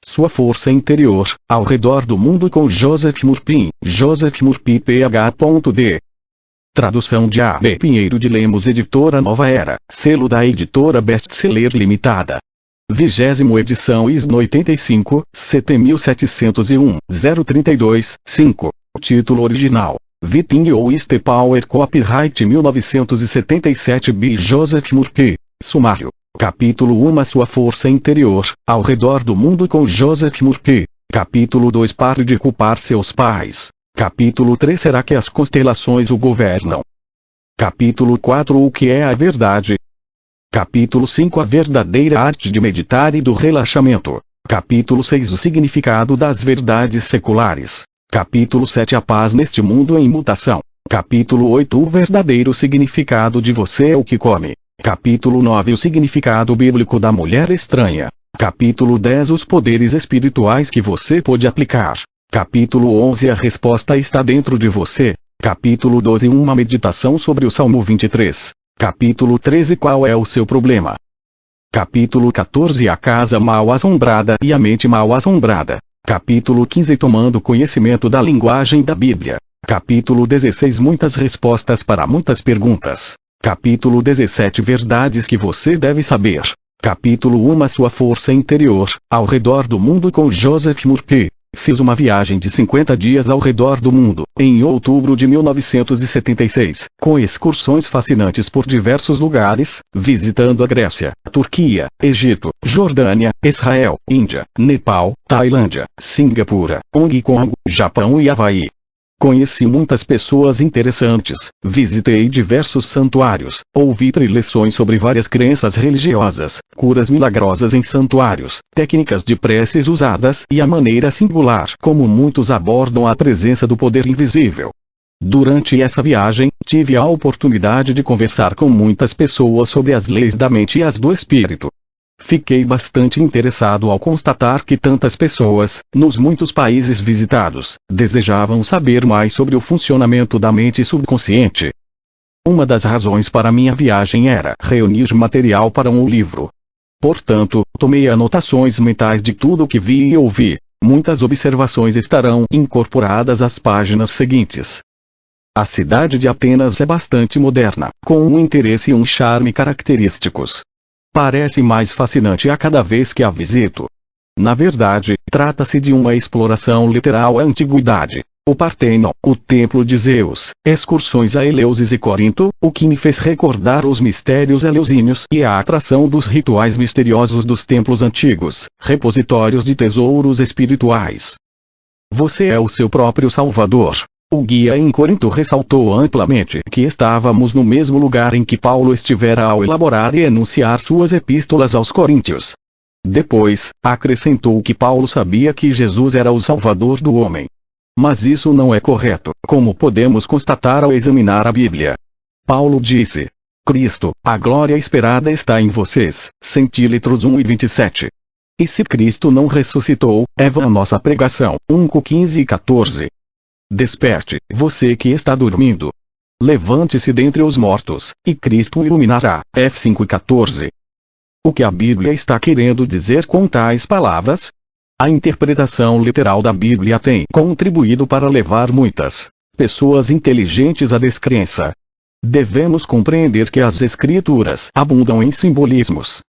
Sua força interior, ao redor do mundo com Joseph Murphy, Joseph Murphy Ph.D. Tradução de A.B. Pinheiro de Lemos, editora Nova Era, selo da editora Bestseller Limitada. 20ª edição ISBN 85, 7701, 032, 5. Título original: Within Yoast Power, copyright 1977 by Joseph Murphy. Sumário. Capítulo 1: Sua força interior, ao redor do mundo com Joseph Murphy. Capítulo 2: Pare de culpar seus pais. Capítulo 3: Será que as constelações o governam? Capítulo 4: O que é a verdade? Capítulo 5: A verdadeira arte de meditar e do relaxamento. Capítulo 6: O significado das verdades seculares. Capítulo 7: A paz neste mundo em mutação. Capítulo 8: O verdadeiro significado de você é o que come. Capítulo 9: O significado bíblico da mulher estranha. Capítulo 10: Os poderes espirituais que você pode aplicar. Capítulo 11: A resposta está dentro de você. Capítulo 12: Uma meditação sobre o Salmo 23. Capítulo 13: Qual é o seu problema? Capítulo 14: A casa mal assombrada e a mente mal assombrada. Capítulo 15: Tomando conhecimento da linguagem da Bíblia. Capítulo 16: Muitas respostas para muitas perguntas. Capítulo 17: Verdades que você deve saber. Capítulo 1: Sua força interior, ao redor do mundo com Joseph Murphy. Fiz uma viagem de 50 dias ao redor do mundo, em outubro de 1976, com excursões fascinantes por diversos lugares, visitando a Grécia, Turquia, Egito, Jordânia, Israel, Índia, Nepal, Tailândia, Singapura, Hong Kong, Japão e Havaí. Conheci muitas pessoas interessantes, visitei diversos santuários, ouvi preleções sobre várias crenças religiosas, curas milagrosas em santuários, técnicas de preces usadas e a maneira singular como muitos abordam a presença do poder invisível. Durante essa viagem, tive a oportunidade de conversar com muitas pessoas sobre as leis da mente e as do espírito. Fiquei bastante interessado ao constatar que tantas pessoas, nos muitos países visitados, desejavam saber mais sobre o funcionamento da mente subconsciente. Uma das razões para minha viagem era reunir material para um livro. Portanto, tomei anotações mentais de tudo o que vi e ouvi. Muitas observações estarão incorporadas às páginas seguintes. A cidade de Atenas é bastante moderna, com um interesse e um charme característicos. Parece mais fascinante a cada vez que a visito. Na verdade, trata-se de uma exploração literal à antiguidade. O Partenon, o Templo de Zeus, excursões a Eleusis e Corinto, o que me fez recordar os mistérios eleusíneos e a atração dos rituais misteriosos dos templos antigos, repositórios de tesouros espirituais. Você é o seu próprio Salvador. O guia em Corinto ressaltou amplamente que estávamos no mesmo lugar em que Paulo estivera ao elaborar e enunciar suas epístolas aos Coríntios. Depois, acrescentou que Paulo sabia que Jesus era o Salvador do homem. Mas isso não é correto, como podemos constatar ao examinar a Bíblia. Paulo disse: Cristo, a glória esperada está em vocês, centímetros 1 e 27. E se Cristo não ressuscitou, é vã a nossa pregação, 1:15 e 14. Desperte, você que está dormindo. Levante-se dentre os mortos, e Cristo o iluminará. F5:14. O que a Bíblia está querendo dizer com tais palavras? A interpretação literal da Bíblia tem contribuído para levar muitas pessoas inteligentes à descrença. Devemos compreender que as Escrituras abundam em simbolismos.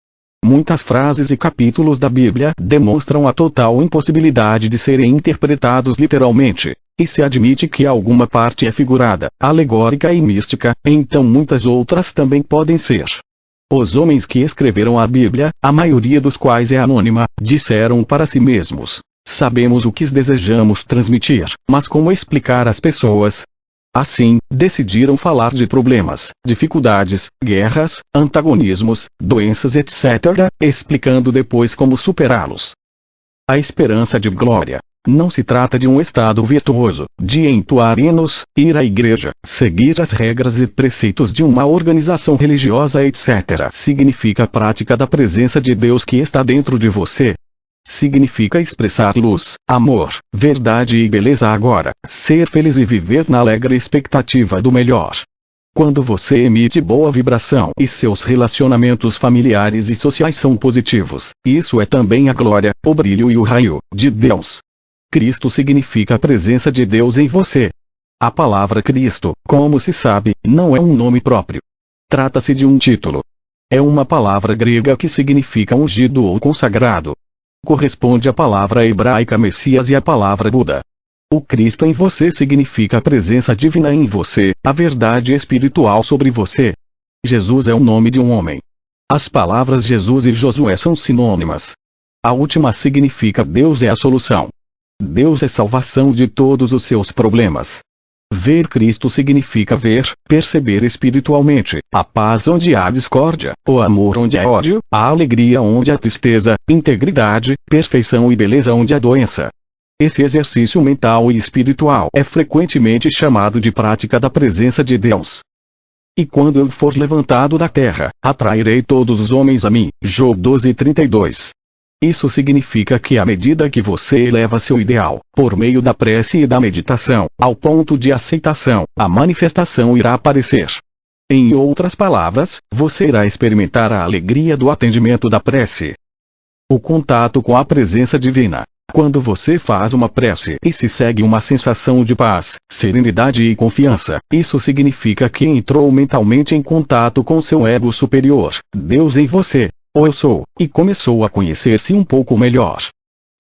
Muitas frases e capítulos da Bíblia demonstram a total impossibilidade de serem interpretados literalmente. E se admite que alguma parte é figurada, alegórica e mística, então muitas outras também podem ser. Os homens que escreveram a Bíblia, a maioria dos quais é anônima, disseram para si mesmos: sabemos o que desejamos transmitir, mas como explicar às pessoas? Assim, decidiram falar de problemas, dificuldades, guerras, antagonismos, doenças etc., explicando depois como superá-los. A esperança de glória. Não se trata de um estado virtuoso, de entoar hinos, ir à igreja, seguir as regras e preceitos de uma organização religiosa etc. Significa a prática da presença de Deus que está dentro de você. Significa expressar luz, amor, verdade e beleza agora, ser feliz e viver na alegre expectativa do melhor. Quando você emite boa vibração e seus relacionamentos familiares e sociais são positivos, isso é também a glória, o brilho e o raio de Deus. Cristo significa a presença de Deus em você. A palavra Cristo, como se sabe, não é um nome próprio. Trata-se de um título. É uma palavra grega que significa ungido ou consagrado. Corresponde à palavra hebraica Messias e à palavra Buda. O Cristo em você significa a presença divina em você, a verdade espiritual sobre você. Jesus é o nome de um homem. As palavras Jesus e Josué são sinônimas. A última significa Deus é a solução. Deus é salvação de todos os seus problemas. Ver Cristo significa ver, perceber espiritualmente, a paz onde há discórdia, o amor onde há ódio, a alegria onde há tristeza, integridade, perfeição e beleza onde há doença. Esse exercício mental e espiritual é frequentemente chamado de prática da presença de Deus. E quando eu for levantado da terra, atrairei todos os homens a mim. Job 12:32. Isso significa que à medida que você eleva seu ideal, por meio da prece e da meditação, ao ponto de aceitação, a manifestação irá aparecer. Em outras palavras, você irá experimentar a alegria do atendimento da prece. O contato com a presença divina. Quando você faz uma prece e se segue uma sensação de paz, serenidade e confiança, isso significa que entrou mentalmente em contato com seu ego superior, Deus em você, o Eu Sou, e começou a conhecer-se um pouco melhor.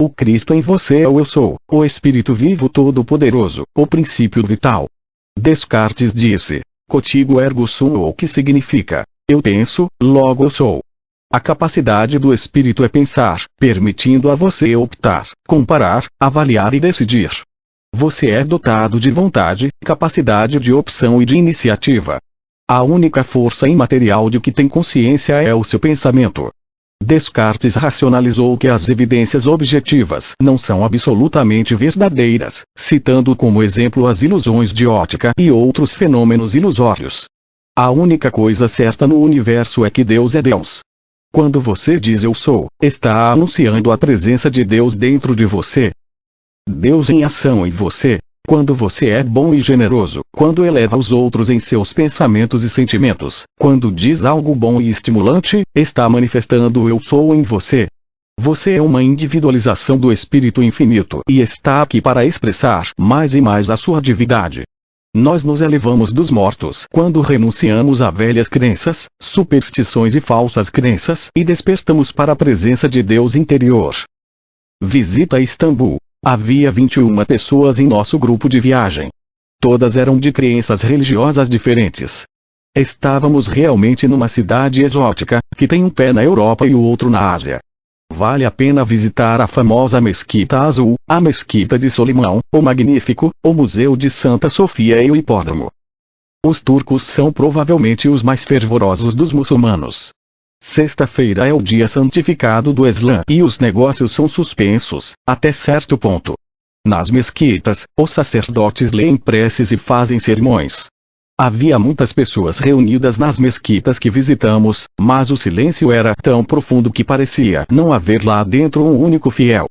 O Cristo em você é o Eu Sou, o Espírito Vivo Todo-Poderoso, o princípio vital. Descartes disse, Contigo ergo sum, o que significa, eu penso, logo eu sou. A capacidade do espírito é pensar, permitindo a você optar, comparar, avaliar e decidir. Você é dotado de vontade, capacidade de opção e de iniciativa. A única força imaterial de que tem consciência é o seu pensamento. Descartes racionalizou que as evidências objetivas não são absolutamente verdadeiras, citando como exemplo as ilusões de ótica e outros fenômenos ilusórios. A única coisa certa no universo é que Deus é Deus. Quando você diz eu sou, está anunciando a presença de Deus dentro de você. Deus em ação em você. Quando você é bom e generoso, quando eleva os outros em seus pensamentos e sentimentos, quando diz algo bom e estimulante, está manifestando o eu sou em você. Você é uma individualização do Espírito Infinito e está aqui para expressar mais e mais a sua divindade. Nós nos elevamos dos mortos quando renunciamos a velhas crenças, superstições e falsas crenças e despertamos para a presença de Deus interior. Visita a Istambul. Havia 21 pessoas em nosso grupo de viagem. Todas eram de crenças religiosas diferentes. Estávamos realmente numa cidade exótica, que tem um pé na Europa e o outro na Ásia. Vale a pena visitar a famosa Mesquita Azul, a Mesquita de Solimão, o Magnífico, o Museu de Santa Sofia e o Hipódromo. Os turcos são provavelmente os mais fervorosos dos muçulmanos. Sexta-feira é o dia santificado do Islã e os negócios são suspensos, até certo ponto. Nas mesquitas, os sacerdotes leem preces e fazem sermões. Havia muitas pessoas reunidas nas mesquitas que visitamos, mas o silêncio era tão profundo que parecia não haver lá dentro um único fiel.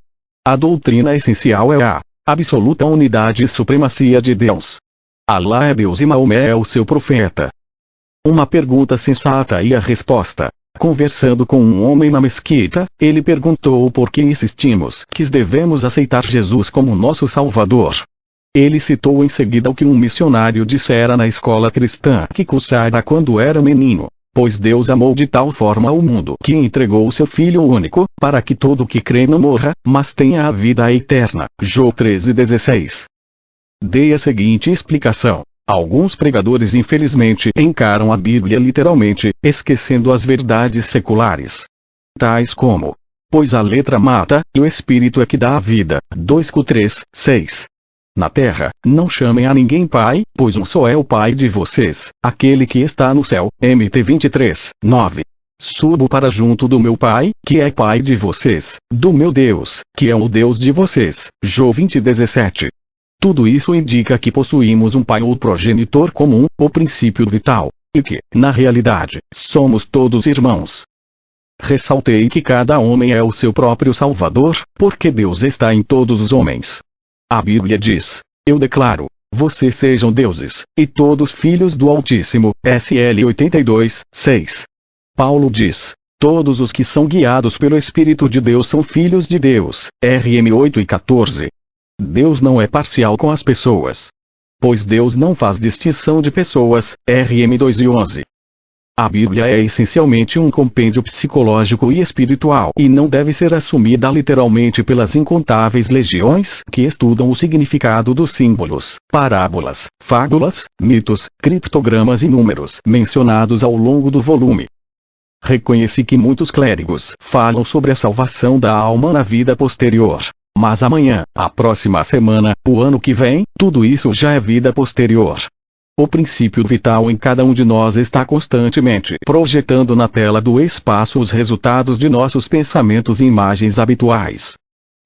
A doutrina essencial é a absoluta unidade e supremacia de Deus. Alá é Deus e Maomé é o seu profeta. Uma pergunta sensata e a resposta. Conversando com um homem na mesquita, ele perguntou por que insistimos que devemos aceitar Jesus como nosso Salvador. Ele citou em seguida o que um missionário dissera na escola cristã que cursara quando era menino. Pois Deus amou de tal forma o mundo que entregou o seu Filho único, para que todo que crê não morra, mas tenha a vida eterna. João 13:16. Dei a seguinte explicação. Alguns pregadores infelizmente encaram a Bíblia literalmente, esquecendo as verdades seculares. Tais como: pois a letra mata, e o Espírito é que dá a vida. 2 Cor 3:6. Na terra, não chamem a ninguém pai, pois um só é o pai de vocês, aquele que está no céu. Mt 23:9. Subo para junto do meu pai, que é pai de vocês, do meu Deus, que é o Deus de vocês. João 20:17. Tudo isso indica que possuímos um pai ou progenitor comum, o princípio vital, e que, na realidade, somos todos irmãos. Ressaltei que cada homem é o seu próprio Salvador, porque Deus está em todos os homens. A Bíblia diz: eu declaro, Vocês sejam deuses, e todos filhos do Altíssimo. SL 82, 6. Paulo diz: todos os que são guiados pelo Espírito de Deus são filhos de Deus. RM 8 e 14. Deus não é parcial com as pessoas, pois Deus não faz distinção de pessoas. RM 2 e 11. A Bíblia é essencialmente um compêndio psicológico e espiritual e não deve ser assumida literalmente pelas incontáveis legiões que estudam o significado dos símbolos, parábolas, fábulas, mitos, criptogramas e números mencionados ao longo do volume. Reconheci que muitos clérigos falam sobre a salvação da alma na vida posterior. Mas amanhã, a próxima semana, o ano que vem, tudo isso já é vida posterior. O princípio vital em cada um de nós está constantemente projetando na tela do espaço os resultados de nossos pensamentos e imagens habituais.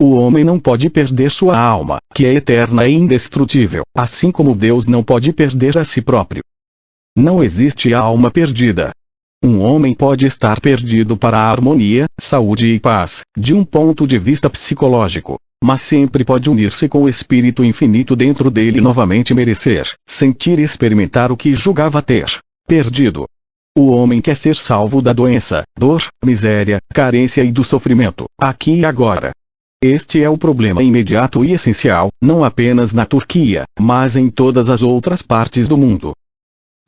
O homem não pode perder sua alma, que é eterna e indestrutível, assim como Deus não pode perder a si próprio. Não existe alma perdida. Um homem pode estar perdido para a harmonia, saúde e paz, de um ponto de vista psicológico, mas sempre pode unir-se com o Espírito Infinito dentro dele e novamente merecer, sentir e experimentar o que julgava ter perdido. O homem quer ser salvo da doença, dor, miséria, carência e do sofrimento, aqui e agora. Este é o problema imediato e essencial, não apenas na Turquia, mas em todas as outras partes do mundo.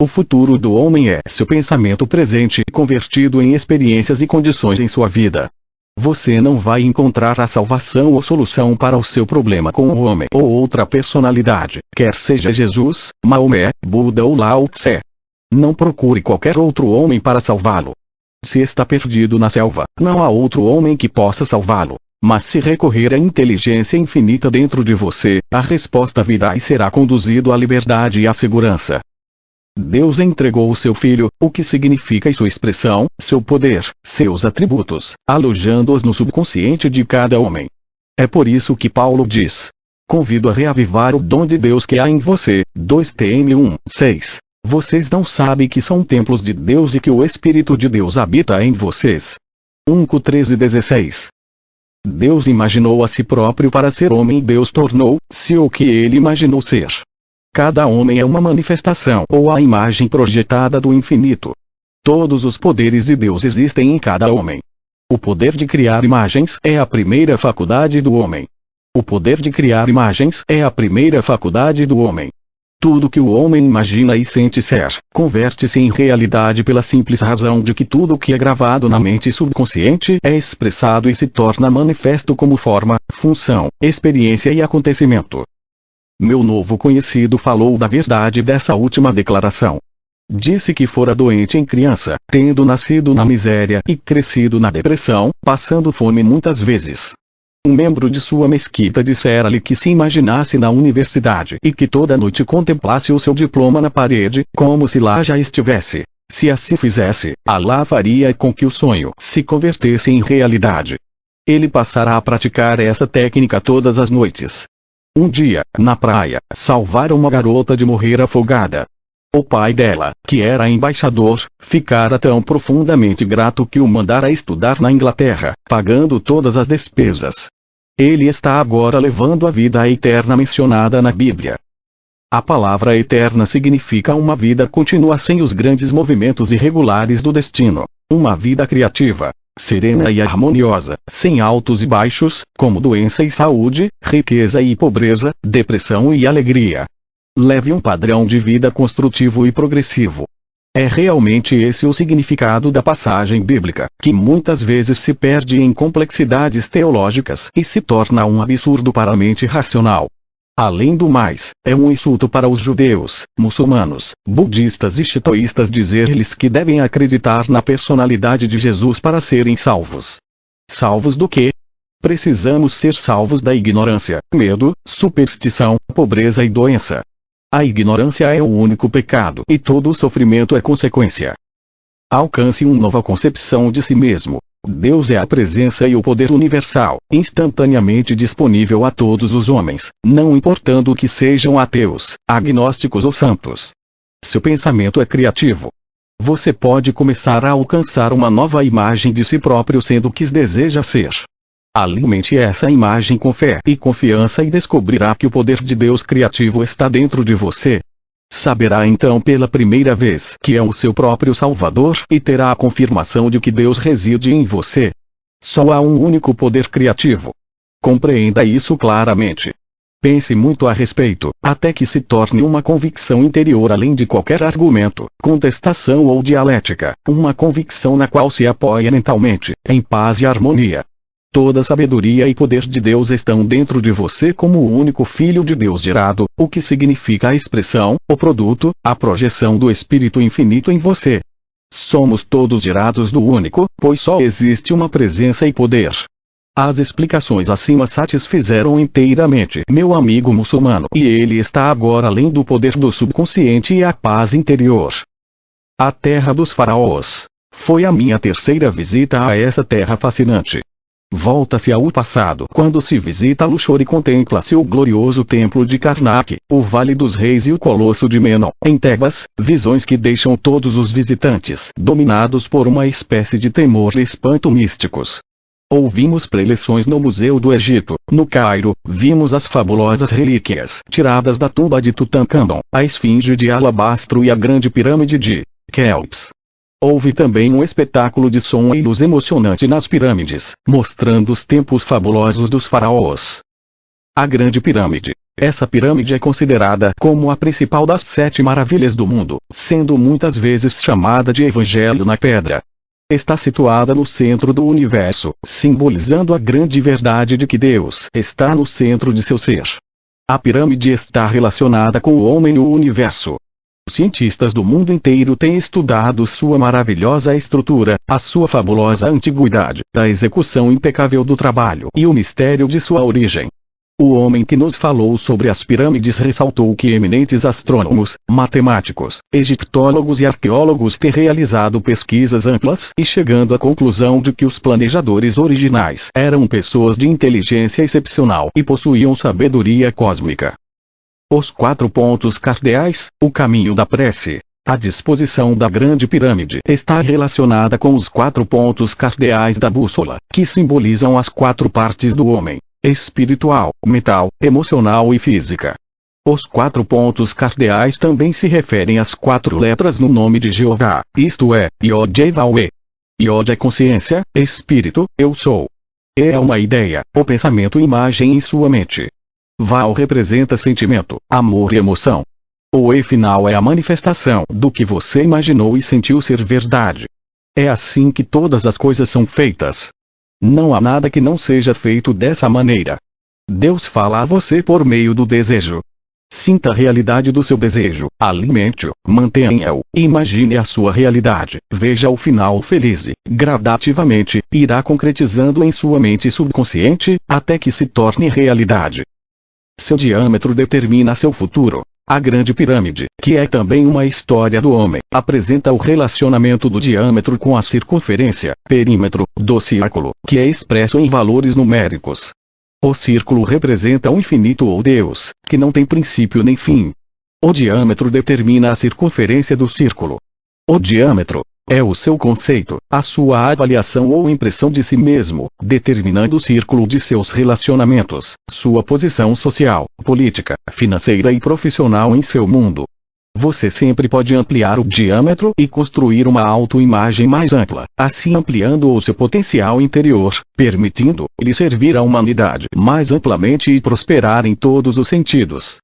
O futuro do homem é seu pensamento presente convertido em experiências e condições em sua vida. Você não vai encontrar a salvação ou solução para o seu problema com o homem ou outra personalidade, quer seja Jesus, Maomé, Buda ou Lao Tse. Não procure qualquer outro homem para salvá-lo. Se está perdido na selva, não há outro homem que possa salvá-lo. Mas se recorrer à inteligência infinita dentro de você, a resposta virá e será conduzido à liberdade e à segurança. Deus entregou o seu Filho, o que significa sua expressão, seu poder, seus atributos, alojando-os no subconsciente de cada homem. É por isso que Paulo diz: convido a reavivar o dom de Deus que há em você. 2 Tim 1, 6. Vocês não sabem que são templos de Deus e que o Espírito de Deus habita em vocês. 1 Cor 13 16. Deus imaginou a si próprio para ser homem e Deus tornou-se o que ele imaginou ser. Cada homem é uma manifestação ou a imagem projetada do infinito. Todos os poderes de Deus existem em cada homem. O poder de criar imagens é a primeira faculdade do homem. O poder de criar imagens é a primeira faculdade do homem. Tudo que o homem imagina e sente ser, converte-se em realidade pela simples razão de que tudo que é gravado na mente subconsciente é expressado e se torna manifesto como forma, função, experiência e acontecimento. Meu novo conhecido falou da verdade dessa última declaração. Disse que fora doente em criança, tendo nascido na miséria e crescido na depressão, passando fome muitas vezes. Um membro de sua mesquita dissera-lhe que se imaginasse na universidade e que toda noite contemplasse o seu diploma na parede, como se lá já estivesse. Se assim fizesse, Alá faria com que o sonho se convertesse em realidade. Ele passará a praticar essa técnica todas as noites. Um dia, na praia, salvaram uma garota de morrer afogada. O pai dela, que era embaixador, ficara tão profundamente grato que o mandara estudar na Inglaterra, pagando todas as despesas. Ele está agora levando a vida eterna mencionada na Bíblia. A palavra eterna significa uma vida contínua sem os grandes movimentos irregulares do destino, uma vida criativa, serena e harmoniosa, sem altos e baixos, como doença e saúde, riqueza e pobreza, depressão e alegria. Leve um padrão de vida construtivo e progressivo. É realmente esse o significado da passagem bíblica, que muitas vezes se perde em complexidades teológicas e se torna um absurdo para a mente racional. Além do mais, é um insulto para os judeus, muçulmanos, budistas e shintoístas dizer-lhes que devem acreditar na personalidade de Jesus para serem salvos. Salvos do quê? Precisamos ser salvos da ignorância, medo, superstição, pobreza e doença. A ignorância é o único pecado e todo o sofrimento é consequência. Alcance uma nova concepção de si mesmo. Deus é a presença e o poder universal, instantaneamente disponível a todos os homens, não importando que sejam ateus, agnósticos ou santos. Seu pensamento é criativo. Você pode começar a alcançar uma nova imagem de si próprio sendo o que deseja ser. Alimente essa imagem com fé e confiança e descobrirá que o poder de Deus criativo está dentro de você. Saberá então pela primeira vez que é o seu próprio Salvador e terá a confirmação de que Deus reside em você. Só há um único poder criativo. Compreenda isso claramente. Pense muito a respeito, até que se torne uma convicção interior além de qualquer argumento, contestação ou dialética, uma convicção na qual se apoia mentalmente, em paz e harmonia. Toda sabedoria e poder de Deus estão dentro de você como o único Filho de Deus gerado, o que significa a expressão, o produto, a projeção do Espírito Infinito em você. Somos todos gerados do único, pois só existe uma presença e poder. As explicações acima satisfizeram inteiramente meu amigo muçulmano e ele está agora além do poder do subconsciente e a paz interior. A Terra dos Faraós. Foi a minha terceira visita a essa terra fascinante. Volta-se ao passado quando se visita Luxor e contempla-se o glorioso templo de Karnak, o Vale dos Reis e o Colosso de Menon, em Tebas, visões que deixam todos os visitantes dominados por uma espécie de temor e espanto místicos. Ouvimos preleções no Museu do Egito, no Cairo, vimos as fabulosas relíquias tiradas da tumba de Tutankhamon, a esfinge de alabastro e a grande pirâmide de Quéops. Houve também um espetáculo de som e luz emocionante nas pirâmides, mostrando os tempos fabulosos dos faraós. A Grande Pirâmide. Essa pirâmide é considerada como a principal das 7 maravilhas do mundo, sendo muitas vezes chamada de Evangelho na Pedra. Está situada no centro do universo, simbolizando a grande verdade de que Deus está no centro de seu ser. A pirâmide está relacionada com o homem no universo. Cientistas do mundo inteiro têm estudado sua maravilhosa estrutura, a sua fabulosa antiguidade, a execução impecável do trabalho e o mistério de sua origem. O homem que nos falou sobre as pirâmides ressaltou que eminentes astrônomos, matemáticos, egiptólogos e arqueólogos têm realizado pesquisas amplas e chegando à conclusão de que os planejadores originais eram pessoas de inteligência excepcional e possuíam sabedoria cósmica. Os 4 pontos cardeais, o caminho da prece. A disposição da Grande Pirâmide está relacionada com os 4 pontos cardeais da bússola, que simbolizam as 4 partes do homem: espiritual, mental, emocional e física. Os 4 pontos cardeais também se referem às 4 letras no nome de Jeová, isto é, Yod-Heh-Vav-He. Yod é consciência, espírito, eu sou. E é uma ideia, ou pensamento imagem em sua mente. Val representa sentimento, amor e emoção. O E final é a manifestação do que você imaginou e sentiu ser verdade. É assim que todas as coisas são feitas. Não há nada que não seja feito dessa maneira. Deus fala a você por meio do desejo. Sinta a realidade do seu desejo, alimente-o, mantenha-o, imagine a sua realidade, veja o final feliz e, gradativamente, irá concretizando em sua mente subconsciente, até que se torne realidade. Seu diâmetro determina seu futuro. A Grande Pirâmide, que é também uma história do homem, apresenta o relacionamento do diâmetro com a circunferência, perímetro, do círculo, que é expresso em valores numéricos. O círculo representa o infinito ou Deus, que não tem princípio nem fim. O diâmetro determina a circunferência do círculo. O diâmetro é o seu conceito, a sua avaliação ou impressão de si mesmo, determinando o círculo de seus relacionamentos, sua posição social, política, financeira e profissional em seu mundo. Você sempre pode ampliar o diâmetro e construir uma autoimagem mais ampla, assim ampliando o seu potencial interior, permitindo-lhe servir à humanidade mais amplamente e prosperar em todos os sentidos.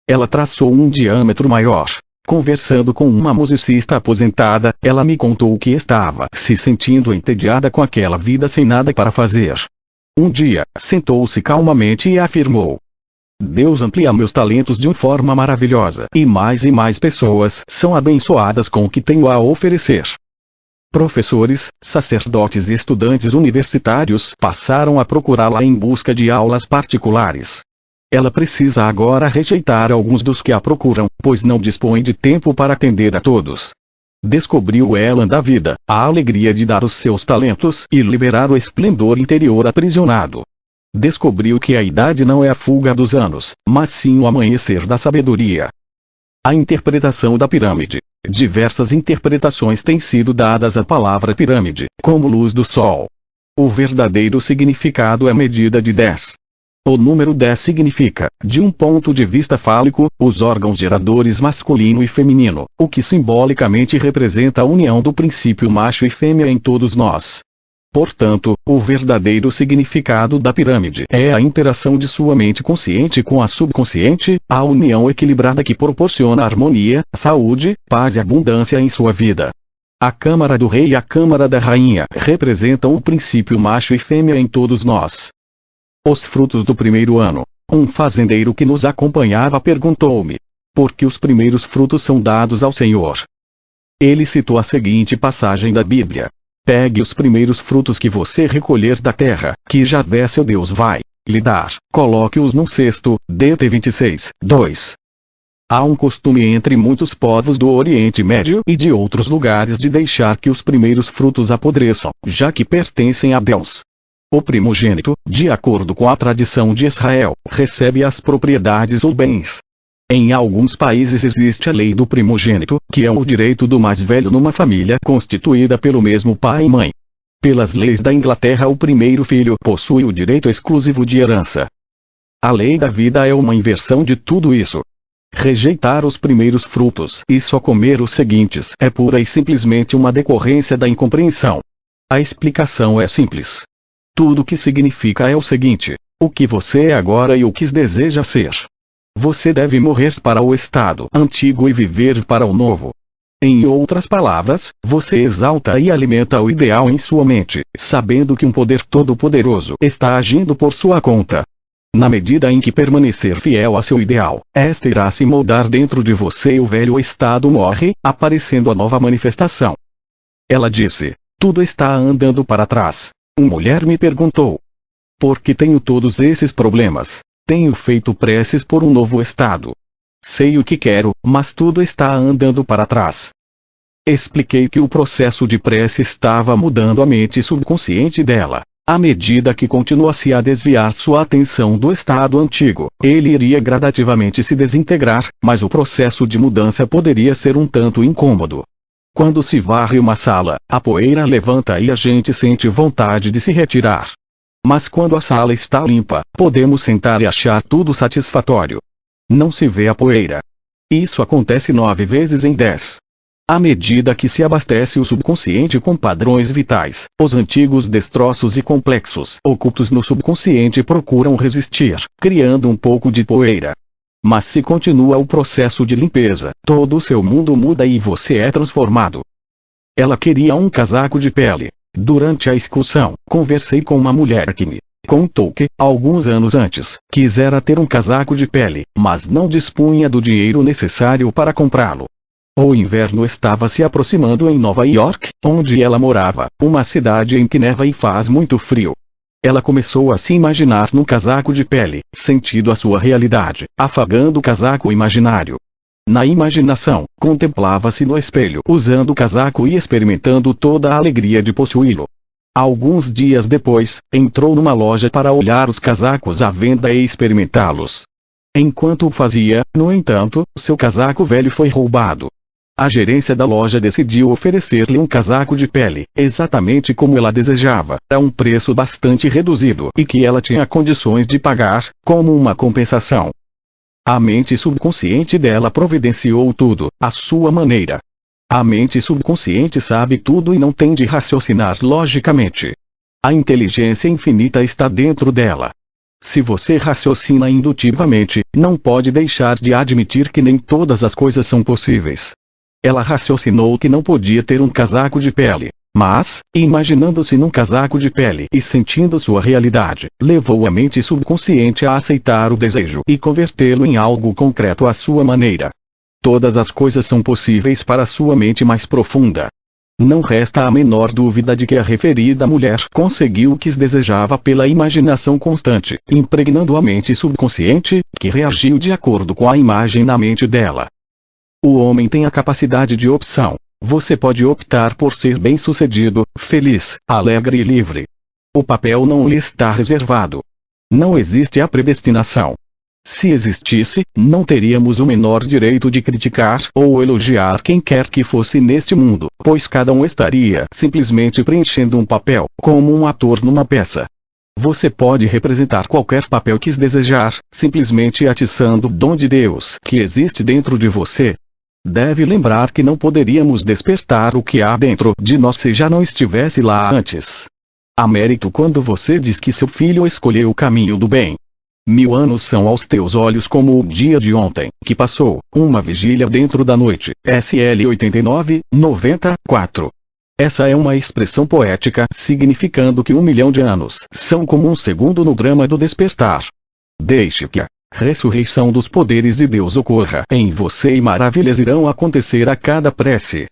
Ela traçou um diâmetro maior. Conversando com uma musicista aposentada, ela me contou que estava se sentindo entediada com aquela vida sem nada para fazer. Um dia, sentou-se calmamente e afirmou: Deus amplia meus talentos de uma forma maravilhosa, e mais pessoas são abençoadas com o que tenho a oferecer. Professores, sacerdotes e estudantes universitários passaram a procurá-la em busca de aulas particulares. Ela precisa agora rejeitar alguns dos que a procuram, pois não dispõe de tempo para atender a todos. Descobriu o elan da vida, a alegria de dar os seus talentos e liberar o esplendor interior aprisionado. Descobriu que a idade não é a fuga dos anos, mas sim o amanhecer da sabedoria. A interpretação da pirâmide. Diversas interpretações têm sido dadas à palavra pirâmide, como luz do sol. O verdadeiro significado é medida de 10. O número 10 significa, de um ponto de vista fálico, os órgãos geradores masculino e feminino, o que simbolicamente representa a união do princípio macho e fêmea em todos nós. Portanto, o verdadeiro significado da pirâmide é a interação de sua mente consciente com a subconsciente, a união equilibrada que proporciona harmonia, saúde, paz e abundância em sua vida. A Câmara do Rei e a Câmara da Rainha representam o princípio macho e fêmea em todos nós. Os frutos do primeiro ano. Um fazendeiro que nos acompanhava perguntou-me: por que os primeiros frutos são dados ao Senhor? Ele citou a seguinte passagem da Bíblia: pegue os primeiros frutos que você recolher da terra, que Javé seu Deus vai lhe dar, coloque-os num cesto. DT 26, 2. Há um costume entre muitos povos do Oriente Médio e de outros lugares de deixar que os primeiros frutos apodreçam, já que pertencem a Deus. O primogênito, de acordo com a tradição de Israel, recebe as propriedades ou bens. Em alguns países existe a lei do primogênito, que é o direito do mais velho numa família constituída pelo mesmo pai e mãe. Pelas leis da Inglaterra, o primeiro filho possui o direito exclusivo de herança. A lei da vida é uma inversão de tudo isso. Rejeitar os primeiros frutos e só comer os seguintes é pura e simplesmente uma decorrência da incompreensão. A explicação é simples. Tudo o que significa é o seguinte: o que você é agora e o que deseja ser. Você deve morrer para o estado antigo e viver para o novo. Em outras palavras, você exalta e alimenta o ideal em sua mente, sabendo que um poder todo-poderoso está agindo por sua conta. Na medida em que permanecer fiel a seu ideal, esta irá se moldar dentro de você e o velho estado morre, aparecendo a nova manifestação. Ela disse: tudo está andando para trás. Uma mulher me perguntou: por que tenho todos esses problemas? Tenho feito preces por um novo estado. Sei o que quero, mas tudo está andando para trás. Expliquei que o processo de prece estava mudando a mente subconsciente dela. À medida que continuasse a desviar sua atenção do estado antigo, ele iria gradativamente se desintegrar, mas o processo de mudança poderia ser um tanto incômodo. Quando se varre uma sala, a poeira levanta e a gente sente vontade de se retirar. Mas quando a sala está limpa, podemos sentar e achar tudo satisfatório. Não se vê a poeira. Isso acontece 9 vezes em 10. À medida que se abastece o subconsciente com padrões vitais, os antigos destroços e complexos ocultos no subconsciente procuram resistir, criando um pouco de poeira. Mas se continua o processo de limpeza, todo o seu mundo muda e você é transformado. Ela queria um casaco de pele. Durante a excursão, conversei com uma mulher que me contou que, alguns anos antes, quisera ter um casaco de pele, mas não dispunha do dinheiro necessário para comprá-lo. O inverno estava se aproximando em Nova York, onde ela morava, uma cidade em que neva e faz muito frio. Ela começou a se imaginar num casaco de pele, sentindo a sua realidade, afagando o casaco imaginário. Na imaginação, contemplava-se no espelho usando o casaco e experimentando toda a alegria de possuí-lo. Alguns dias depois, entrou numa loja para olhar os casacos à venda e experimentá-los. Enquanto o fazia, no entanto, seu casaco velho foi roubado. A gerência da loja decidiu oferecer-lhe um casaco de pele, exatamente como ela desejava, a um preço bastante reduzido e que ela tinha condições de pagar, como uma compensação. A mente subconsciente dela providenciou tudo, à sua maneira. A mente subconsciente sabe tudo e não tem de raciocinar logicamente. A inteligência infinita está dentro dela. Se você raciocina indutivamente, não pode deixar de admitir que nem todas as coisas são possíveis. Ela raciocinou que não podia ter um casaco de pele, mas, imaginando-se num casaco de pele e sentindo sua realidade, levou a mente subconsciente a aceitar o desejo e convertê-lo em algo concreto à sua maneira. Todas as coisas são possíveis para sua mente mais profunda. Não resta a menor dúvida de que a referida mulher conseguiu o que desejava pela imaginação constante, impregnando a mente subconsciente, que reagiu de acordo com a imagem na mente dela. O homem tem a capacidade de opção. Você pode optar por ser bem-sucedido, feliz, alegre e livre. O papel não lhe está reservado. Não existe a predestinação. Se existisse, não teríamos o menor direito de criticar ou elogiar quem quer que fosse neste mundo, pois cada um estaria simplesmente preenchendo um papel, como um ator numa peça. Você pode representar qualquer papel que desejar, simplesmente atiçando o dom de Deus que existe dentro de você. Deve lembrar que não poderíamos despertar o que há dentro de nós se já não estivesse lá antes. Há mérito quando você diz que seu filho escolheu o caminho do bem. 1000 anos são aos teus olhos como o dia de ontem, que passou, uma vigília dentro da noite. SL 89, 94. Essa é uma expressão poética significando que 1 milhão de anos são como um segundo no drama do despertar. Deixe que a ressurreição dos poderes de Deus ocorra em você e maravilhas irão acontecer a cada prece.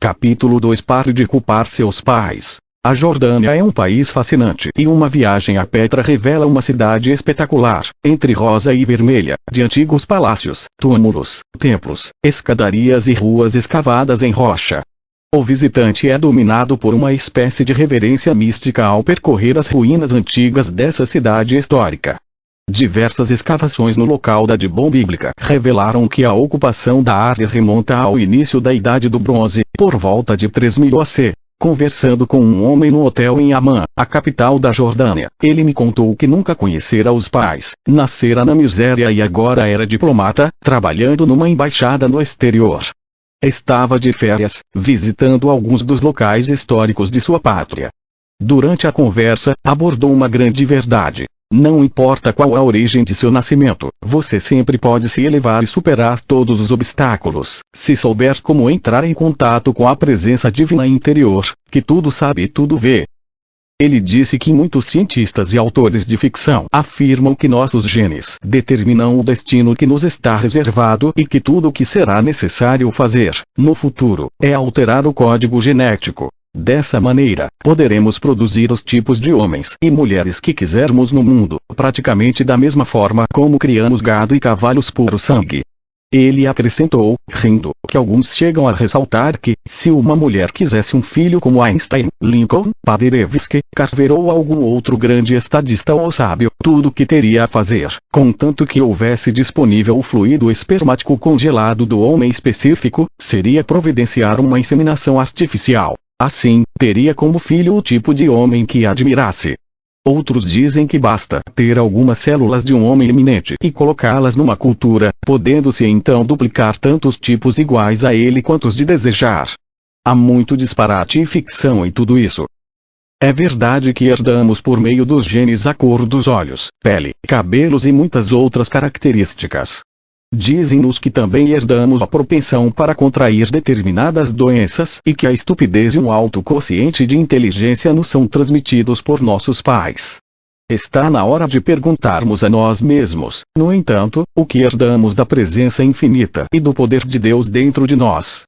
Capítulo 2. Pare de culpar seus pais. A Jordânia é um país fascinante e uma viagem a Petra revela uma cidade espetacular, entre rosa e vermelha, de antigos palácios, túmulos, templos, escadarias e ruas escavadas em rocha. O visitante é dominado por uma espécie de reverência mística ao percorrer as ruínas antigas dessa cidade histórica. Diversas escavações no local da Dibon bíblica revelaram que a ocupação da área remonta ao início da Idade do Bronze, por volta de 3000 AC. Conversando com um homem no hotel em Amman, a capital da Jordânia, ele me contou que nunca conhecera os pais, nascera na miséria e agora era diplomata, trabalhando numa embaixada no exterior. Estava de férias, visitando alguns dos locais históricos de sua pátria. Durante a conversa, abordou uma grande verdade. Não importa qual a origem de seu nascimento, você sempre pode se elevar e superar todos os obstáculos, se souber como entrar em contato com a presença divina interior, que tudo sabe e tudo vê. Ele disse que muitos cientistas e autores de ficção afirmam que nossos genes determinam o destino que nos está reservado e que tudo o que será necessário fazer, no futuro, é alterar o código genético. Dessa maneira, poderemos produzir os tipos de homens e mulheres que quisermos no mundo, praticamente da mesma forma como criamos gado e cavalos puro sangue. Ele acrescentou, rindo, que alguns chegam a ressaltar que, se uma mulher quisesse um filho como Einstein, Lincoln, Paderewski, Carver ou algum outro grande estadista ou sábio, tudo o que teria a fazer, contanto que houvesse disponível o fluido espermático congelado do homem específico, seria providenciar uma inseminação artificial. Assim, teria como filho o tipo de homem que admirasse. Outros dizem que basta ter algumas células de um homem eminente e colocá-las numa cultura, podendo-se então duplicar tantos tipos iguais a ele quantos de desejar. Há muito disparate e ficção em tudo isso. É verdade que herdamos por meio dos genes a cor dos olhos, pele, cabelos e muitas outras características. Dizem-nos que também herdamos a propensão para contrair determinadas doenças e que a estupidez e um alto quociente de inteligência nos são transmitidos por nossos pais. Está na hora de perguntarmos a nós mesmos, no entanto, o que herdamos da presença infinita e do poder de Deus dentro de nós.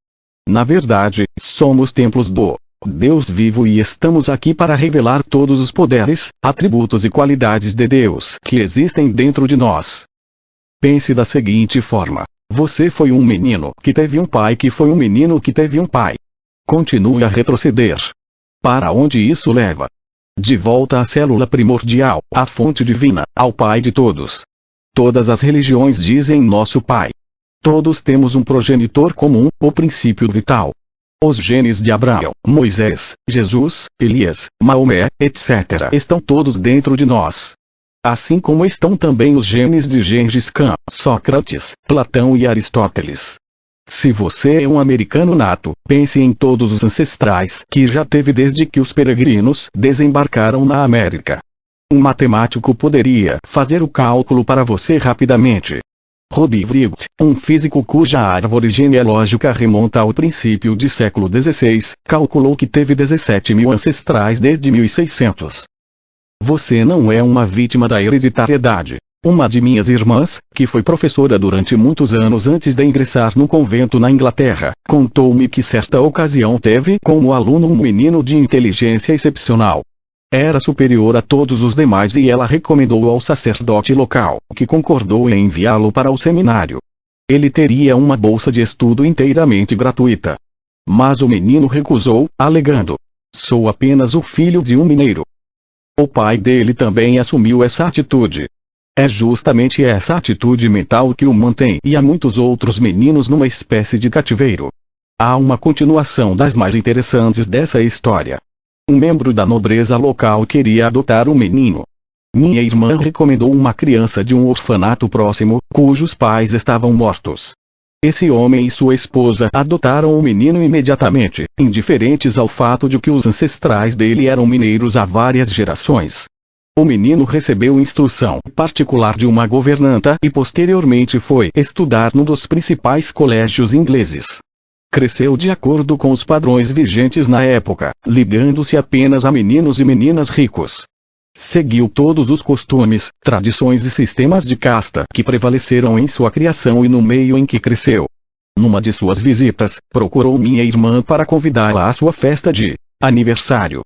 Na verdade, somos templos do Deus vivo e estamos aqui para revelar todos os poderes, atributos e qualidades de Deus que existem dentro de nós. Pense da seguinte forma: você foi um menino que teve um pai que foi um menino que teve um pai. Continue a retroceder. Para onde isso leva? De volta à célula primordial, à fonte divina, ao Pai de todos. Todas as religiões dizem nosso Pai. Todos temos um progenitor comum, o princípio vital. Os genes de Abraão, Moisés, Jesus, Elias, Maomé, etc. estão todos dentro de nós. Assim como estão também os genes de Gengis Khan, Sócrates, Platão e Aristóteles. Se você é um americano nato, pense em todos os ancestrais que já teve desde que os peregrinos desembarcaram na América. Um matemático poderia fazer o cálculo para você rapidamente. Robbie Wright, um físico cuja árvore genealógica remonta ao princípio do século XVI, calculou que teve 17.000 ancestrais desde 1600. Você não é uma vítima da hereditariedade. Uma de minhas irmãs, que foi professora durante muitos anos antes de ingressar no convento na Inglaterra, contou-me que certa ocasião teve como aluno um menino de inteligência excepcional. Era superior a todos os demais e ela recomendou ao sacerdote local, que concordou em enviá-lo para o seminário. Ele teria uma bolsa de estudo inteiramente gratuita. Mas o menino recusou, alegando: sou apenas o filho de um mineiro. O pai dele também assumiu essa atitude. É justamente essa atitude mental que o mantém e a muitos outros meninos numa espécie de cativeiro. Há uma continuação das mais interessantes dessa história. Um membro da nobreza local queria adotar um menino. Minha irmã recomendou uma criança de um orfanato próximo, cujos pais estavam mortos. Esse homem e sua esposa adotaram o menino imediatamente, indiferentes ao fato de que os ancestrais dele eram mineiros há várias gerações. O menino recebeu instrução particular de uma governanta e posteriormente foi estudar num dos principais colégios ingleses. Cresceu de acordo com os padrões vigentes na época, ligando-se apenas a meninos e meninas ricos. Seguiu todos os costumes, tradições e sistemas de casta que prevaleceram em sua criação e no meio em que cresceu. Numa de suas visitas, procurou minha irmã para convidá-la à sua festa de aniversário.